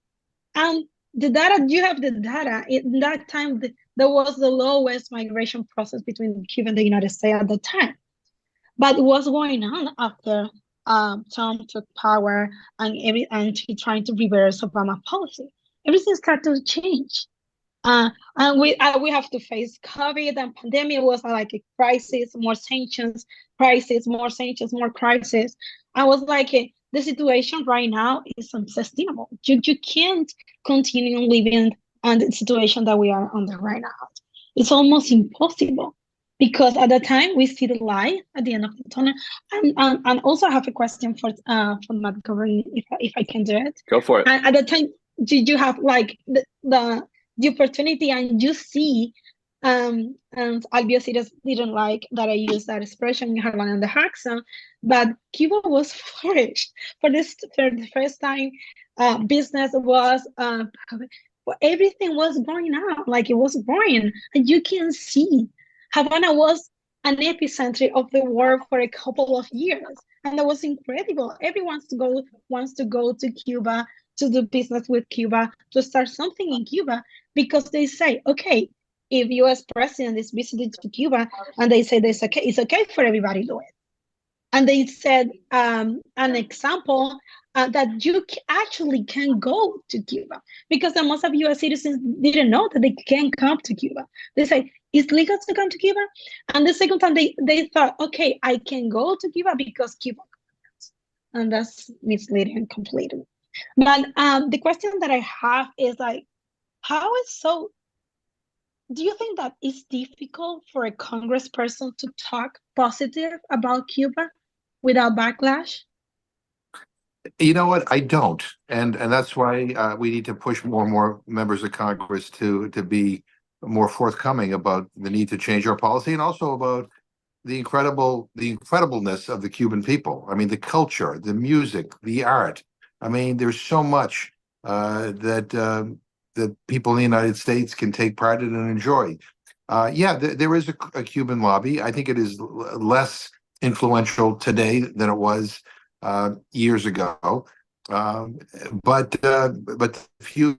And the data, you have the data. In that time, there was the lowest migration process between Cuba and the United States at the time. But what's going on after Trump took power and he trying to reverse Obama policy? Everything started to change. And we have to face COVID, and pandemic was like a crisis, more sanctions, crisis, more sanctions, more crisis. I was like, the situation right now is unsustainable. You can't continue living in the situation that we are under right now. It's almost impossible, because at the time we see the light at the end of the tunnel. And also I have a question for McGovern, if I can do it.
Go for it.
And at the time, did you have the opportunity, and you see, and obviously didn't like that I used that expression in Harlan and the Haxon, but Cuba was flourished for the first time. Business was everything was going on, it was growing, and you can see Havana was an epicenter of the war for a couple of years, and that was incredible. Everyone wants to go to Cuba to do business with Cuba, to start something in Cuba, because they say, okay, if U.S. president is visiting to Cuba and they say it's okay for everybody to do it. And they said an example that you actually can go to Cuba, because most of U.S. citizens didn't know that they can come to Cuba. They say, it's legal to come to Cuba. And the second time they thought, okay, I can go to Cuba because Cuba comes. And that's misleading completely. But the question that I have is how is so Do you think that it's difficult for a congressperson to talk positive about Cuba without backlash?
You know what? I don't, and that's why we need to push more and more members of Congress to be more forthcoming about the need to change our policy, and also about the incredibleness of the Cuban people. I mean, the culture, the music, the art. I mean, there's so much that people in the United States can take part in and enjoy. Yeah, there is a Cuban lobby. I think it is less influential today than it was years ago. But few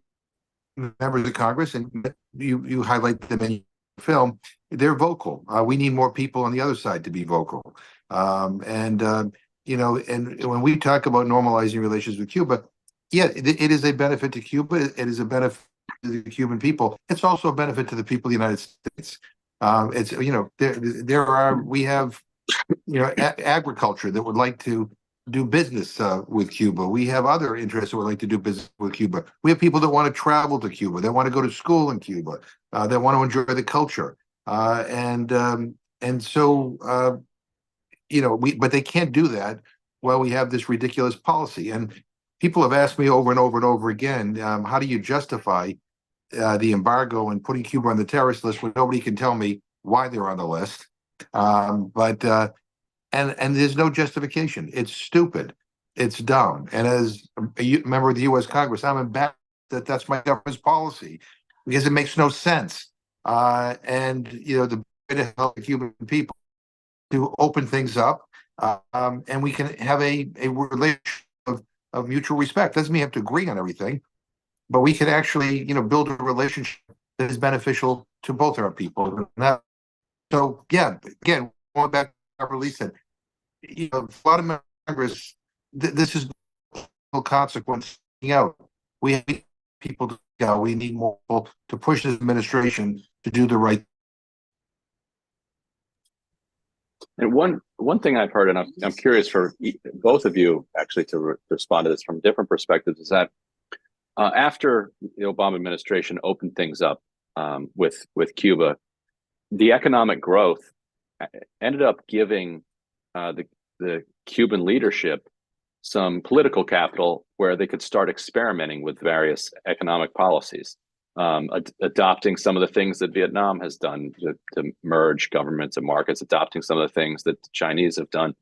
members of Congress, and you highlight them in your film, they're vocal. We need more people on the other side to be vocal. And when we talk about normalizing relations with Cuba, yeah, it is a benefit to Cuba. It is a benefit to the Cuban people. It's also a benefit to the people of the United States. It's we have agriculture that would like to do business with Cuba. We have other interests that would like to do business with Cuba. We have people that want to travel to Cuba. They want to go to school in Cuba. They want to enjoy the culture. But they can't do that while we have this ridiculous policy. And people have asked me over and over and over again, how do you justify the embargo and putting Cuba on the terrorist list when nobody can tell me why they're on the list? And there's no justification. It's stupid. It's dumb. And as a member of the U.S. Congress, I'm embarrassed that that's my government's policy because it makes no sense. The way to help the Cuban people to open things up, and we can have a relationship of mutual respect. Doesn't mean you have to agree on everything, but we can actually, build a relationship that is beneficial to both our people. So yeah, again, going back to what Lee said, a lot of members of Congress, this is no consequence out. We need people to go. We need more people to push this administration to do the right.
And one thing I've heard, and I'm curious for both of you actually to respond to this from different perspectives, is that after the Obama administration opened things up with Cuba, the economic growth ended up giving the Cuban leadership some political capital where they could start experimenting with various economic policies, adopting some of the things that Vietnam has done to merge governments and markets, adopting some of the things that the Chinese have done.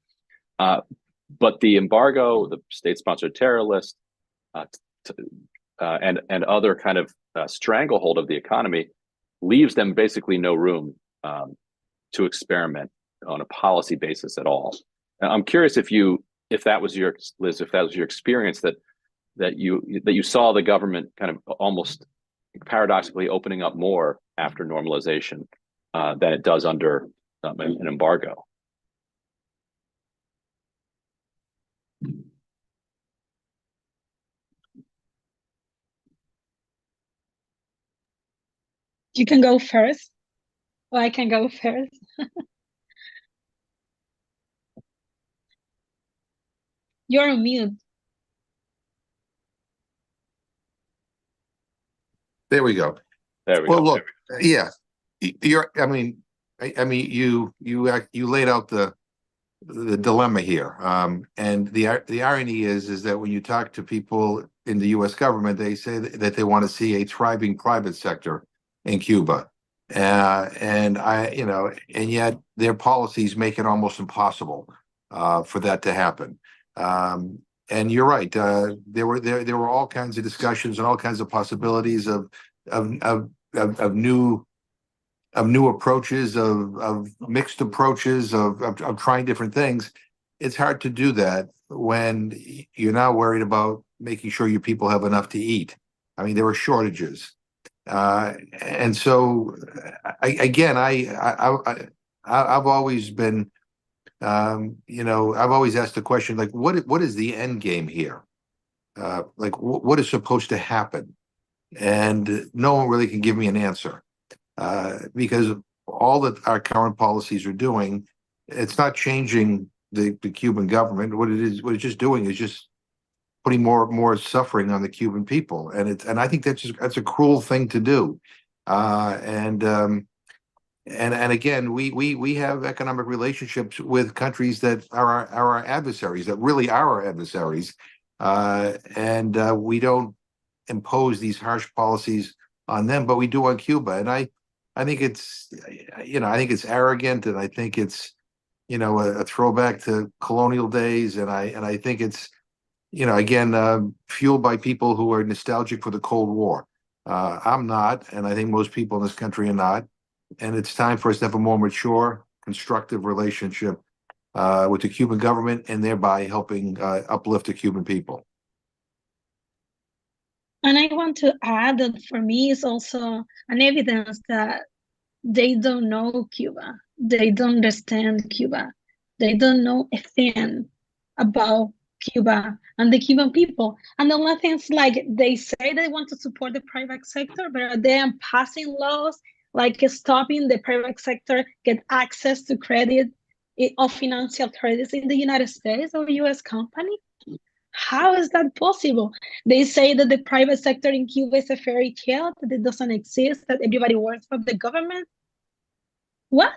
But the embargo, the state-sponsored terror list, and other kind of stranglehold of the economy leaves them basically no room to experiment on a policy basis at all. And I'm curious if that was your, Liz, if that was your experience, that you saw the government kind of almost paradoxically opening up more after normalization than it does under an embargo.
You can go first, or I can go first. You're on mute.
There we go.
There we
well,
go.
Look, yeah, you laid out the dilemma here, and the irony is that when you talk to people in the U.S. government, they say that they want to see a thriving private sector in Cuba, and yet their policies make it almost impossible for that to happen. And you're right. There were all kinds of discussions and all kinds of possibilities of new approaches, of mixed approaches, of trying different things. It's hard to do that when you're now worried about making sure your people have enough to eat. I mean, there are shortages, and so I've always been. I've always asked the question, like, what is the end game here? What is supposed to happen? And no one really can give me an answer because all that our current policies are doing, it's not changing the Cuban government. What it's just doing is just putting more suffering on the Cuban people, and I think that's a cruel thing to do. And again, we have economic relationships with countries that are our adversaries, that really are our adversaries, and we don't impose these harsh policies on them, but we do on Cuba. And I think it's, I think it's arrogant, and I think it's, a throwback to colonial days, and I think it's, again, fueled by people who are nostalgic for the Cold War. I'm not, and I think most people in this country are not. And it's time for us to have a more mature, constructive relationship with the Cuban government, and thereby helping uplift the Cuban people.
And I want to add that for me it's also an evidence that they don't know Cuba. They don't understand Cuba. They don't know a thing about Cuba and the Cuban people. And the only things like they say they want to support the private sector, but they are passing laws like stopping the private sector get access to credit or financial credits in the United States or U.S. company. How is that possible? They say that the private sector in Cuba is a fairy tale, that it doesn't exist, that everybody works for the government. What?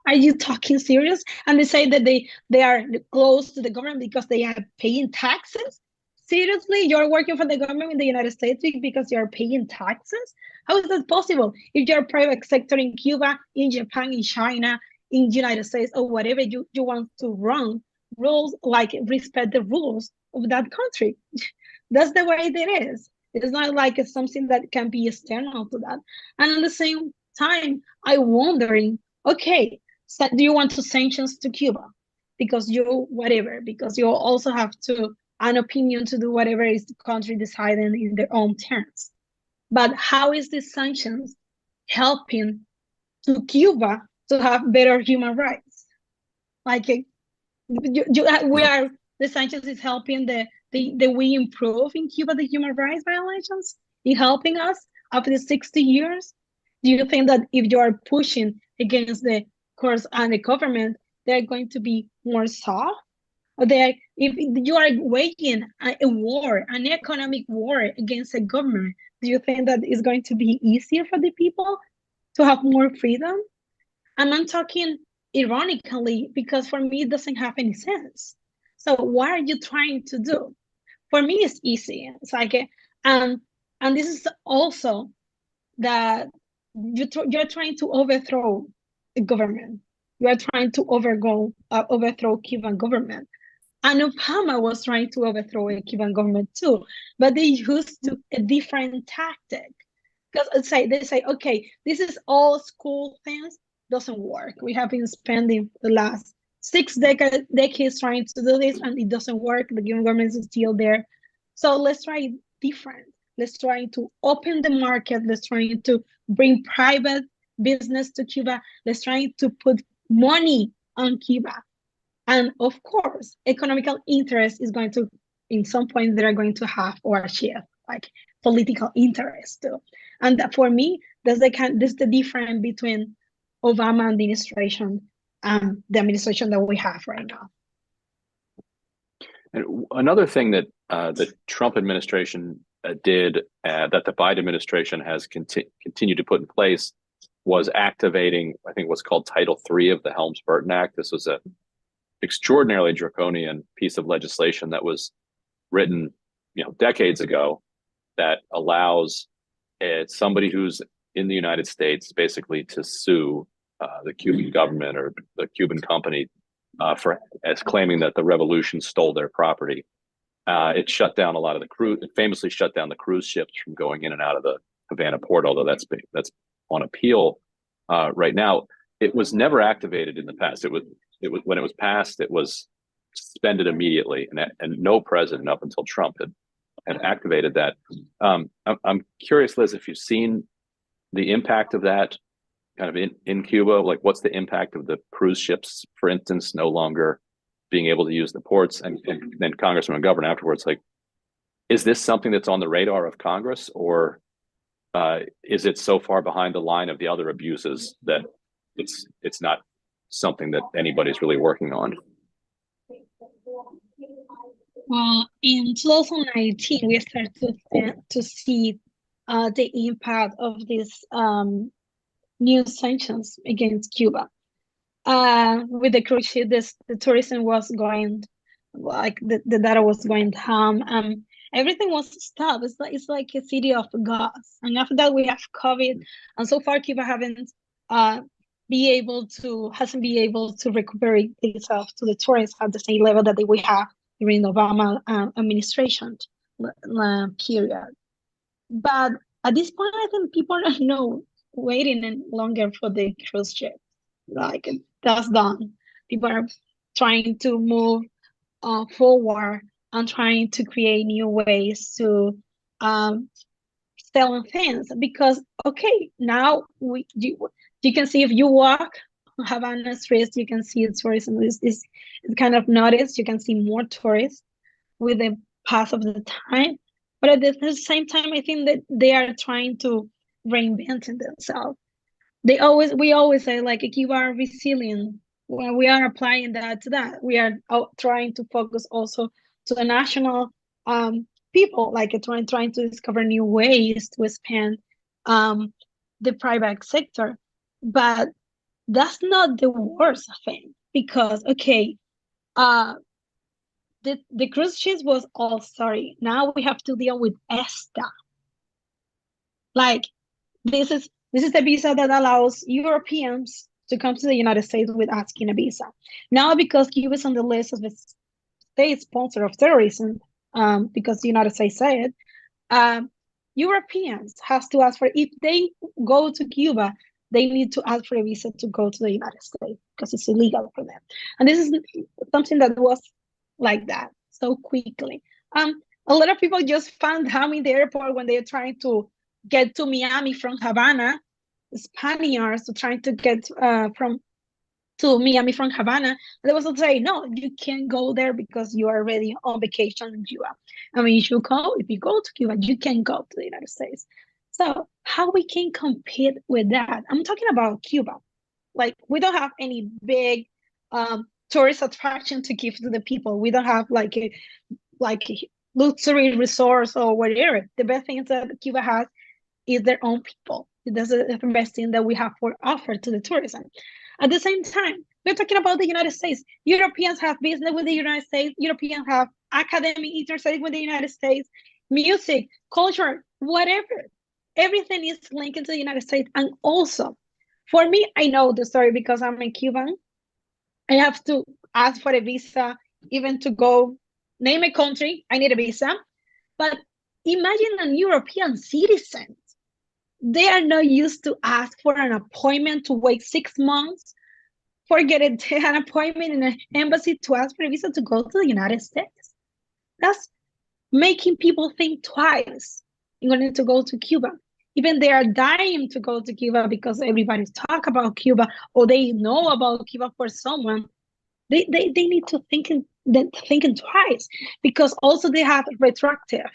Are you talking serious? And they say that they are close to the government because they are paying taxes? Seriously? You're working for the government in the United States because you're paying taxes? How is that possible? If you're private sector in Cuba, in Japan, in China, in the United States, or whatever you want to run, rules like respect the rules of that country. That's the way it is. It's not like it's something that can be external to that. And at the same time, I'm wondering, okay, so do you want to sanctions to Cuba? Because because you also have an opinion to do whatever is the country deciding in their own terms. But how is this sanctions helping to Cuba to have better human rights? Like the sanctions is helping we improve in Cuba the human rights violations? Is helping us after the 60 years? Do you think that if you are pushing against the courts and the government, they're going to be more soft? Or if you are waging a war, an economic war against a government, do you think that it's going to be easier for the people to have more freedom? And I'm talking ironically because for me it doesn't have any sense. So what are you trying to do? For me it's easy. It's like and this is also that you're trying to overthrow the government. You are trying to overthrow Cuban government. And Obama was trying to overthrow a Cuban government too, but they used a different tactic. Because they say, okay, this is all school things, doesn't work. We have been spending the last 6 decades trying to do this, and it doesn't work. The Cuban government is still there. So let's try different. Let's try to open the market. Let's try to bring private business to Cuba. Let's try to put money on Cuba. And of course, economical interest is going to, in some point, they're going to have or achieve like political interest too. And for me, this is the difference between Obama administration and the administration that we have right now.
And another thing that the Trump administration did that the Biden administration has continued to put in place was activating, I think, what's called Title III of the Helms-Burton Act. This was a extraordinarily draconian piece of legislation that was written, decades ago, that allows somebody who's in the United States basically to sue the Cuban government or the Cuban company as claiming that the revolution stole their property. It shut down a lot of it famously shut down the cruise ships from going in and out of the Havana port, although that's on appeal right now. It was never activated in the past. It was when it was passed, it was suspended immediately, and no president up until Trump had activated that. I'm curious, Liz, if you've seen the impact of that kind of in Cuba. Like, what's the impact of the cruise ships, for instance, no longer being able to use the ports? And then Congressman McGovern afterwards, like, is this something that's on the radar of Congress, or is it so far behind the line of the other abuses that it's not something that anybody's really working on?
Well, in 2019, we started to see the impact of these new sanctions against Cuba. With the cruise ship, the tourism was going, like the data was going down. Everything was stopped. It's like a city of gas. And after that, we have COVID, and so far Cuba hasn't been able to recuperate itself to the tourists at the same level that we have during the Obama administration period. But at this point, I think people are not waiting any longer for the cruise ship. Like, that's done. People are trying to move forward and trying to create new ways to sell things, because okay, now you can see, if you walk Havana streets, you can see tourism is kind of noticed. You can see more tourists with the pass of the time, but at the same time, I think that they are trying to reinvent themselves. We always say, like, Cuba are resilient. Well, we are applying that to that. We are trying to focus also to the national people, like trying to discover new ways to expand the private sector. But that's not the worst thing, because okay, the cruise ships was all sorry. Now we have to deal with ESTA. Like, this is the visa that allows Europeans to come to the United States with asking a visa. Now, because Cuba is on the list of the state sponsor of terrorism, because the United States said it, Europeans have to ask for, if they go to Cuba, they need to ask for a visa to go to the United States, because it's illegal for them. And this is something that was like that so quickly. A lot of people just found out in the airport when they're trying to get to Miami from Havana. Spaniards trying to get to Miami from Havana, and they was say, no, you can't go there because you are already on vacation in Cuba. I mean, if you go to Cuba, you can go to the United States. So how we can compete with that? I'm talking about Cuba. Like, we don't have any big tourist attraction to give to the people. We don't have like a luxury resorts or whatever. The best thing that Cuba has is their own people. That's the best thing that we have for offer to the tourism. At the same time, we're talking about the United States. Europeans have business with the United States. Europeans have academic interest with the United States, music, culture, whatever. Everything is linked to the United States. And also, for me, I know the story because I'm a Cuban. I have to ask for a visa, even to go name a country. I need a visa. But imagine an European citizen. They are not used to ask for an appointment to wait 6 months, for getting an appointment in an embassy to ask for a visa to go to the United States. That's making people think twice in order to go to Cuba. Even they are dying to go to Cuba because everybody's talk about Cuba, or they know about Cuba for someone. They need to thinking twice, because also they have retroactive.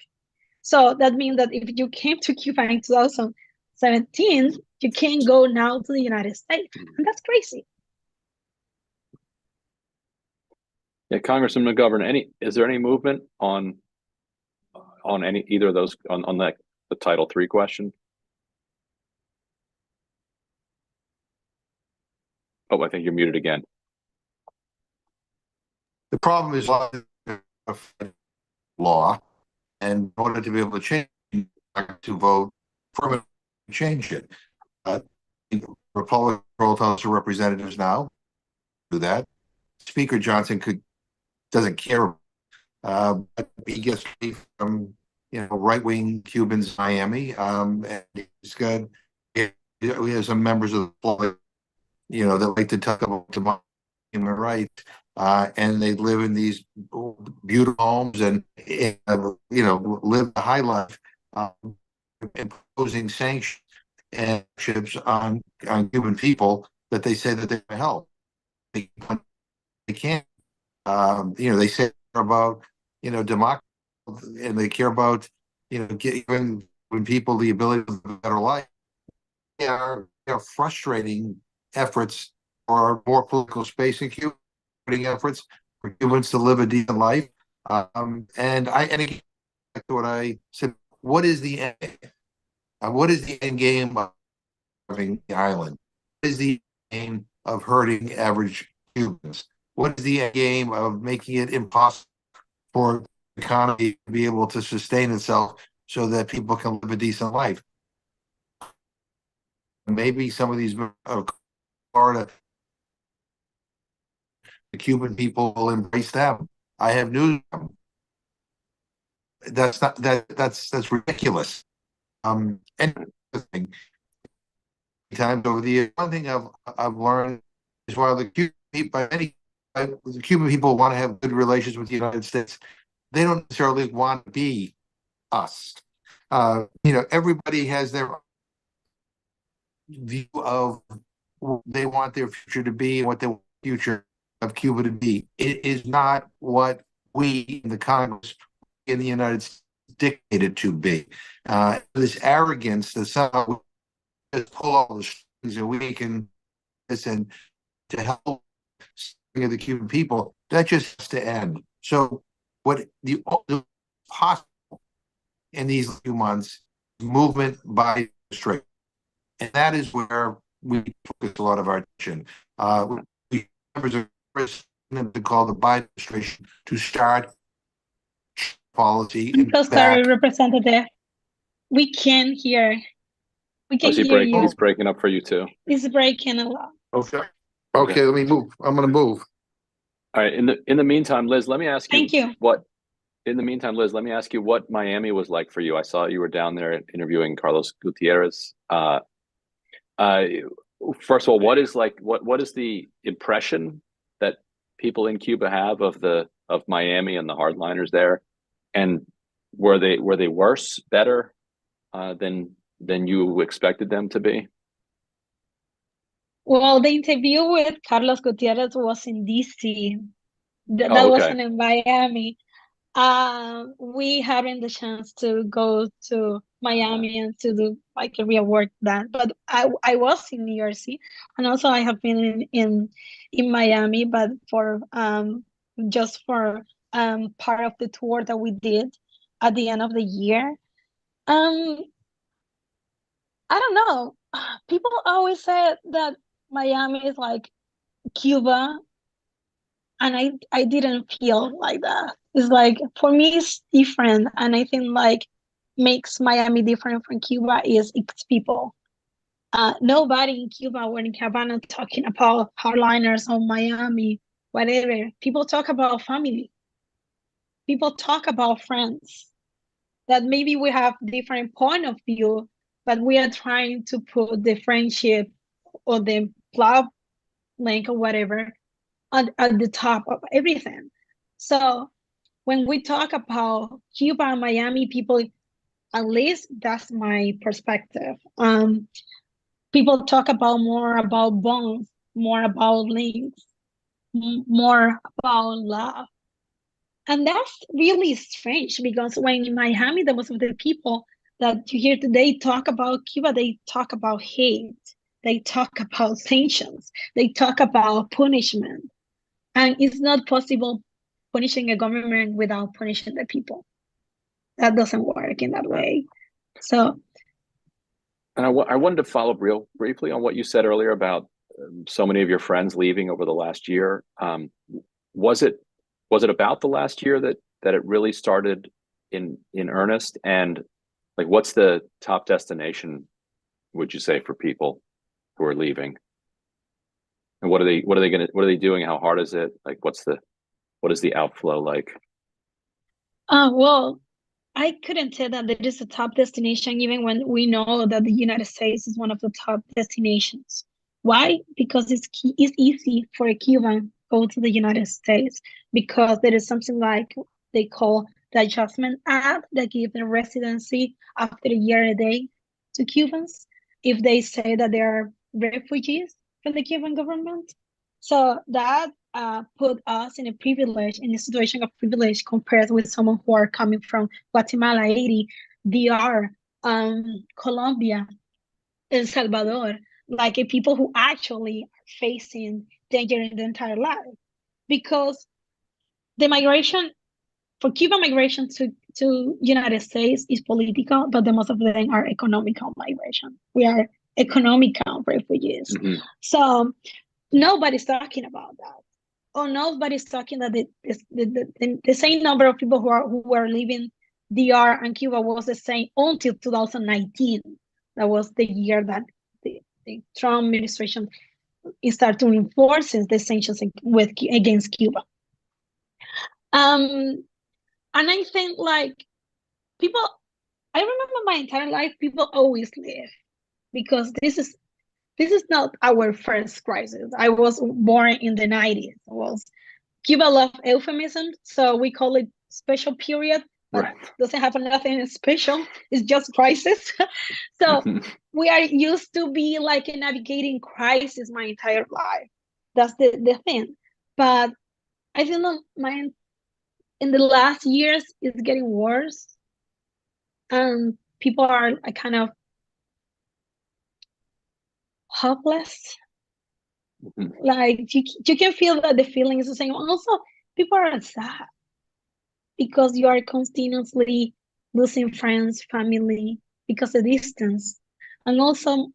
So that means that if you came to Cuba in 2017, you can't go now to the United States. And that's crazy.
Yeah, Congressman McGovern, is there any movement on any either of those on the Title III question? Oh, I think you're muted again.
The problem is law, and in order to be able to change, to vote for change it. Republican House of Representatives now do that. Speaker Johnson doesn't care, but he gets from right-wing Cubans in Miami, and he's got we have some members of the floor, that like to talk about human rights, and they live in these beautiful homes and live a high life, imposing sanctions and ships on Cuban people that they say that they can help. They can't. They say about democracy, and they care about giving people the ability to live a better life. They are frustrating efforts for more political space in Cuba, efforts for Cubans to live a decent life. And again, back to what I said, what is the end? What is the end game of having the island? What is the aim of hurting average Cubans? What is the end game of making it impossible for the economy to be able to sustain itself so that people can live a decent life? Maybe some of these Florida, the Cuban people will embrace them. I have news. That's ridiculous. And times over the years, one thing I've learned is while the Cuban people want to have good relations with the United States, they don't necessarily want to be us. Everybody has their view of what they want their future to be and what they want the future of Cuba to be. It is not what we in the Congress in the United States dictated to be. This arrogance that somehow just pull all the strings and we can listen to help the Cuban people, that just has to end. So what the possible in these few months, movement by district. And that is where we focus a lot of our attention. Members of Congress to call the Biden administration to start policy.
I'm so sorry, Representative. We can't hear. We can hear you.
He's breaking up for you too.
It's breaking a lot.
Okay. Okay, let me move. I'm going to move.
All right. In the meantime, Liz, let me ask you.
Thank you.
In the meantime, Liz, let me ask you what Miami was like for you. I saw you were down there interviewing Carlos Gutierrez. First of all, what is the impression that people in Cuba have of Miami and the hardliners there? And were they worse, better than you expected them to be?
Well, the interview with Carlos Gutierrez was in DC. That wasn't in Miami. We hadn't the chance to go to Miami and to do like a real work that, but I was in New Jersey, and also I have been in Miami, but for just for part of the tour that we did at the end of the year. I don't know. People always say that Miami is like Cuba, and I didn't feel like that. It's like, for me, it's different, and I think like makes Miami different from Cuba is its people. Nobody in Cuba or in Havana talking about hardliners or Miami, whatever. People talk about family. People talk about friends. That maybe we have different point of view, but we are trying to put the friendship or the love link or whatever at the top of everything. So when we talk about Cuba and Miami, people, at least that's my perspective. People talk about more about bonds, more about links, more about love. And that's really strange, because when in Miami, the most of the people that you hear today talk about Cuba, they talk about hate. They talk about sanctions. They talk about punishment. And it's not possible punishing a government without punishing the people. That doesn't work in that way. So.
And I wanted to follow up real briefly on what you said earlier about so many of your friends leaving over the last year. Was it about the last year that it really started in earnest? And like, what's the top destination, would you say, for people who are leaving? And what are they doing? How hard is it? Like, what is the outflow like?
Well, I couldn't say that there is a top destination, even when we know that the United States is one of the top destinations. Why? Because it's easy for a Cuban to go to the United States, because there is something like they call the Adjustment Act that gives them residency after a year and a day to Cubans if they say that they are refugees from the Cuban government. So that put us in a situation of privilege compared with someone who are coming from Guatemala, Haiti, DR, Colombia, El Salvador, like people who actually are facing danger in their entire life. Because the migration for Cuban migration to United States is political, but the most of them are economical migration. We are economical refugees. So nobody's talking about that. Or nobody's talking that the same number of people who were leaving DR and Cuba was the same until 2019. That was the year that the Trump administration started to enforce the sanctions against Cuba. And I think like people, I remember my entire life, people always leave because this is not our first crisis. I was born in the 90s. Cuba loved euphemism, so we call it special period, but doesn't have nothing special. It's just crisis. So we are used to be like navigating crisis my entire life. That's the thing. But I feel that in the last years, it's getting worse. And people are kind of hopeless. Like you can feel that the feeling is the same. Also, people are sad because you are continuously losing friends, family, because of distance, and also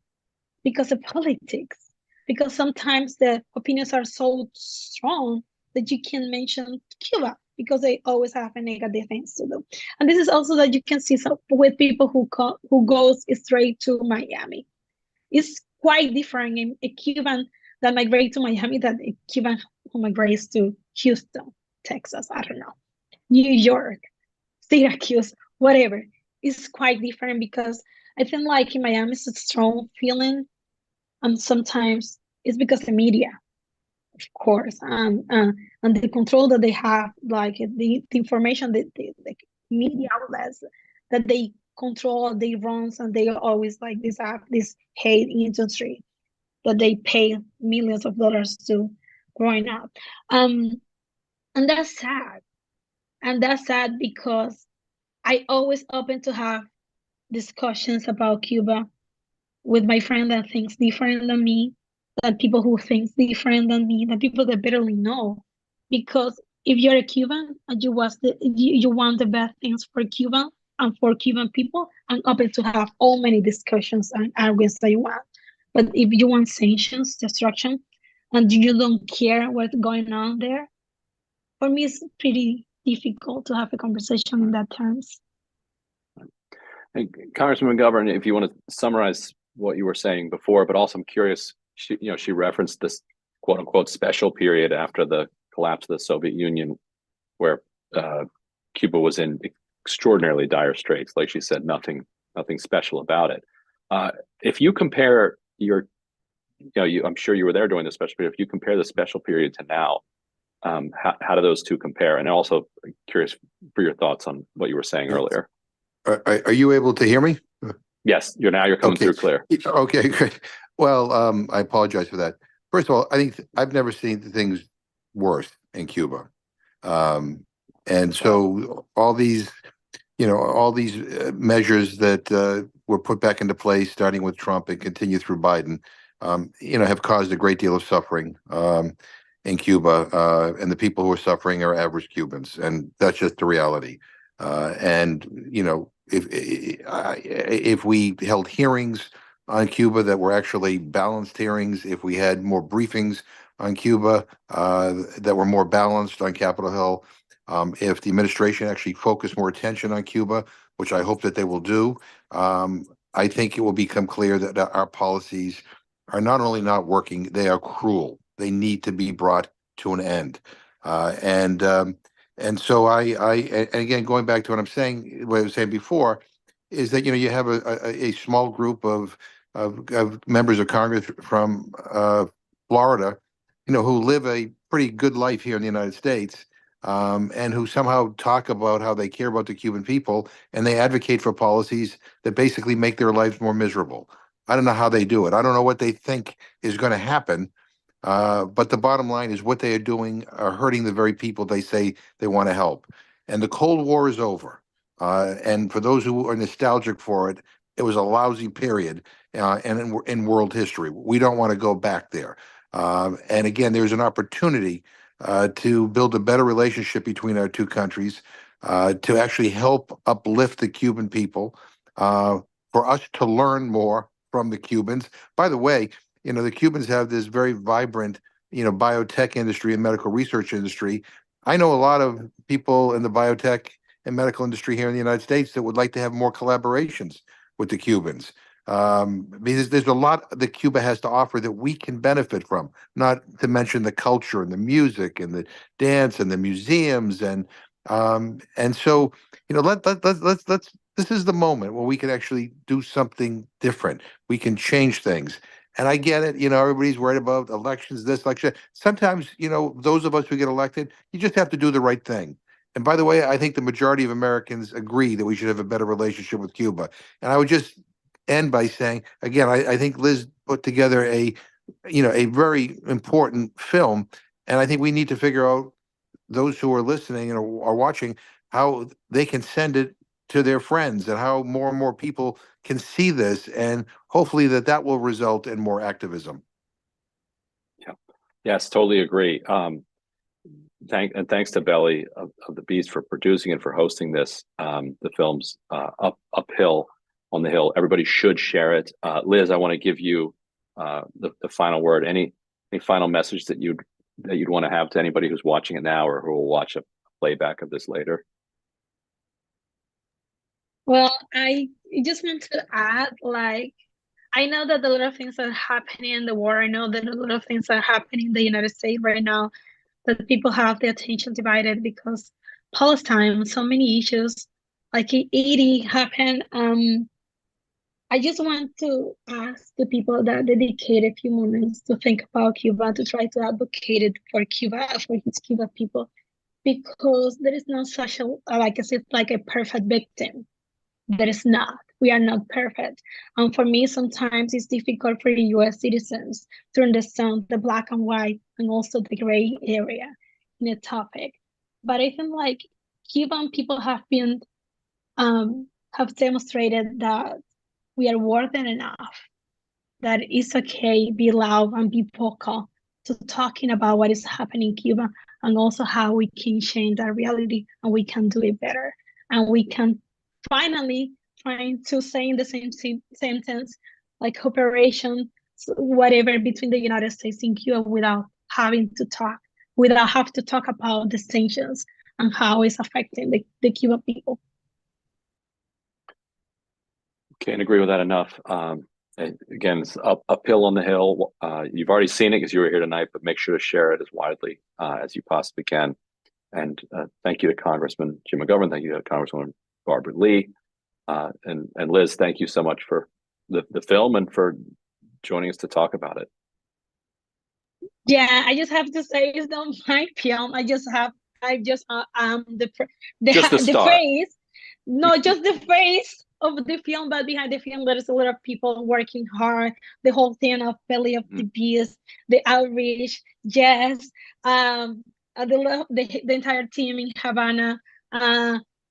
because of politics. Because sometimes the opinions are so strong that you can mention Cuba because they always have a negative things to do. And this is also that you can see some with people who goes straight to Miami. It's quite different in a Cuban that migrates to Miami than a Cuban who migrates to Houston, Texas, I don't know, New York, Syracuse, whatever. It's quite different because I think like in Miami it's a strong feeling, and sometimes it's because the media, of course, and the control that they have, like the information that the media outlets that they control, they run, and they always like this hate industry that they pay millions of dollars to growing up. And that's sad. And that's sad because I always open to have discussions about Cuba with my friend that thinks different than me, that people who think different than me, that people that barely know. Because if you're a Cuban and you want the best things for Cuba and for Cuban people, I'm open to have all many discussions and arguments that you want. But if you want sanctions, destruction, and you don't care what's going on there, for me it's pretty difficult to have a conversation in that terms.
And Congressman McGovern, if you want to summarize what you were saying before, but also I'm curious, she referenced this quote unquote special period after the collapse of the Soviet Union, where Cuba was in extraordinarily dire straits. Like she said, nothing special about it. If you compare I'm sure you were there during the special period. If you compare the special period to now, how do those two compare? And also curious for your thoughts on what you were saying earlier.
Are you able to hear me?
Yes, you're coming through clear.
Okay, great. Well, I apologize for that. First of all, I think I've never seen things worse in Cuba. And so all these measures that were put back into place, starting with Trump and continue through Biden, have caused a great deal of suffering in Cuba. And the people who are suffering are average Cubans. And that's just the reality. If we held hearings on Cuba that were actually balanced hearings, if we had more briefings on Cuba that were more balanced on Capitol Hill, if the administration actually focused more attention on Cuba, which I hope that they will do, I think it will become clear that our policies are not only not working, they are cruel. They need to be brought to an end. And so and again, going back to what I was saying before, is that you have a small group of members of Congress from Florida, who live a pretty good life here in the United States, and who somehow talk about how they care about the Cuban people, and they advocate for policies that basically make their lives more miserable. I don't know how they do it. I don't know what they think is going to happen. But the bottom line is what they are doing are hurting the very people they say they want to help. And the Cold War is over. And for those who are nostalgic for it, it was a lousy period and in world history. We don't want to go back there. And again, there's an opportunity to build a better relationship between our two countries. to actually help uplift the Cuban people, for us to learn more from the Cubans. By the way, the Cubans have this very vibrant, biotech industry and medical research industry. I know a lot of people in the biotech and medical industry here in the United States that would like to have more collaborations with the Cubans. Because there's a lot that Cuba has to offer that we can benefit from, not to mention the culture and the music and the dance and the museums. And so, let's this is the moment where we can actually do something different. We can change things. And I get it, everybody's worried about elections, this election. Sometimes, those of us who get elected, you just have to do the right thing. And by the way, I think the majority of Americans agree that we should have a better relationship with Cuba. And I would just end by saying, again, I think Liz put together a very important film. And I think we need to figure out, those who are listening and are watching, how they can send it to their friends and how more and more people can see this, and hopefully that will result in more activism.
Yeah. Yes, totally agree. Thanks to Belly of the Beast for producing and for hosting this. The film's uphill on the hill. Everybody should share it. Liz, I want to give you the final word. Any final message that you'd want to have to anybody who's watching it now or who will watch a playback of this later?
Well, I just want to add, I know that a lot of things are happening in the world. I know that a lot of things are happening in the United States right now, that people have their attention divided because Palestine, so many issues, like 80 happened. I just want to ask the people that dedicate a few moments to think about Cuba, to try to advocate it for Cuba, for its Cuba people, because there is no such a perfect victim. There is not. We are not perfect. And for me, sometimes it's difficult for US citizens to understand the black and white and also the gray area in a topic. But I think Cuban people have demonstrated that we are worth it enough, that it's okay, be loud and be vocal to talking about what is happening in Cuba and also how we can change that reality and we can do it better. And we can finally trying to say in the same sentence, like cooperation, whatever, between the United States and Cuba without having to talk about the sanctions and how it's affecting the Cuban people.
Can't agree with that enough. Again, it's uphill on the hill. You've already seen it because you were here tonight, but make sure to share it as widely as you possibly can. And thank you to Congressman Jim McGovern. Thank you to Congresswoman Barbara Lee. And Liz, thank you so much for the film and for joining us to talk about it.
Yeah, I just have to say it's not my film. the phrase. No, just the phrase of the film, but behind the film there is a lot of people working hard. The whole thing of Belly of the Beast, the outreach, Jess, the entire team in Havana,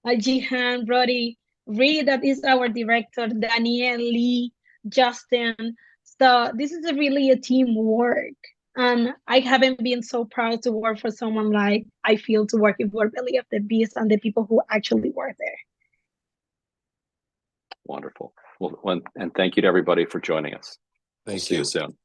Jihan, Brody, Reed, that is our director, Danielle, Lee, Justin. So this is really a teamwork. And I haven't been so proud to work for someone like I feel to work for Belly of the Beast and the people who actually work there.
Wonderful. Well, and thank you to everybody for joining us.
Thank
See you soon.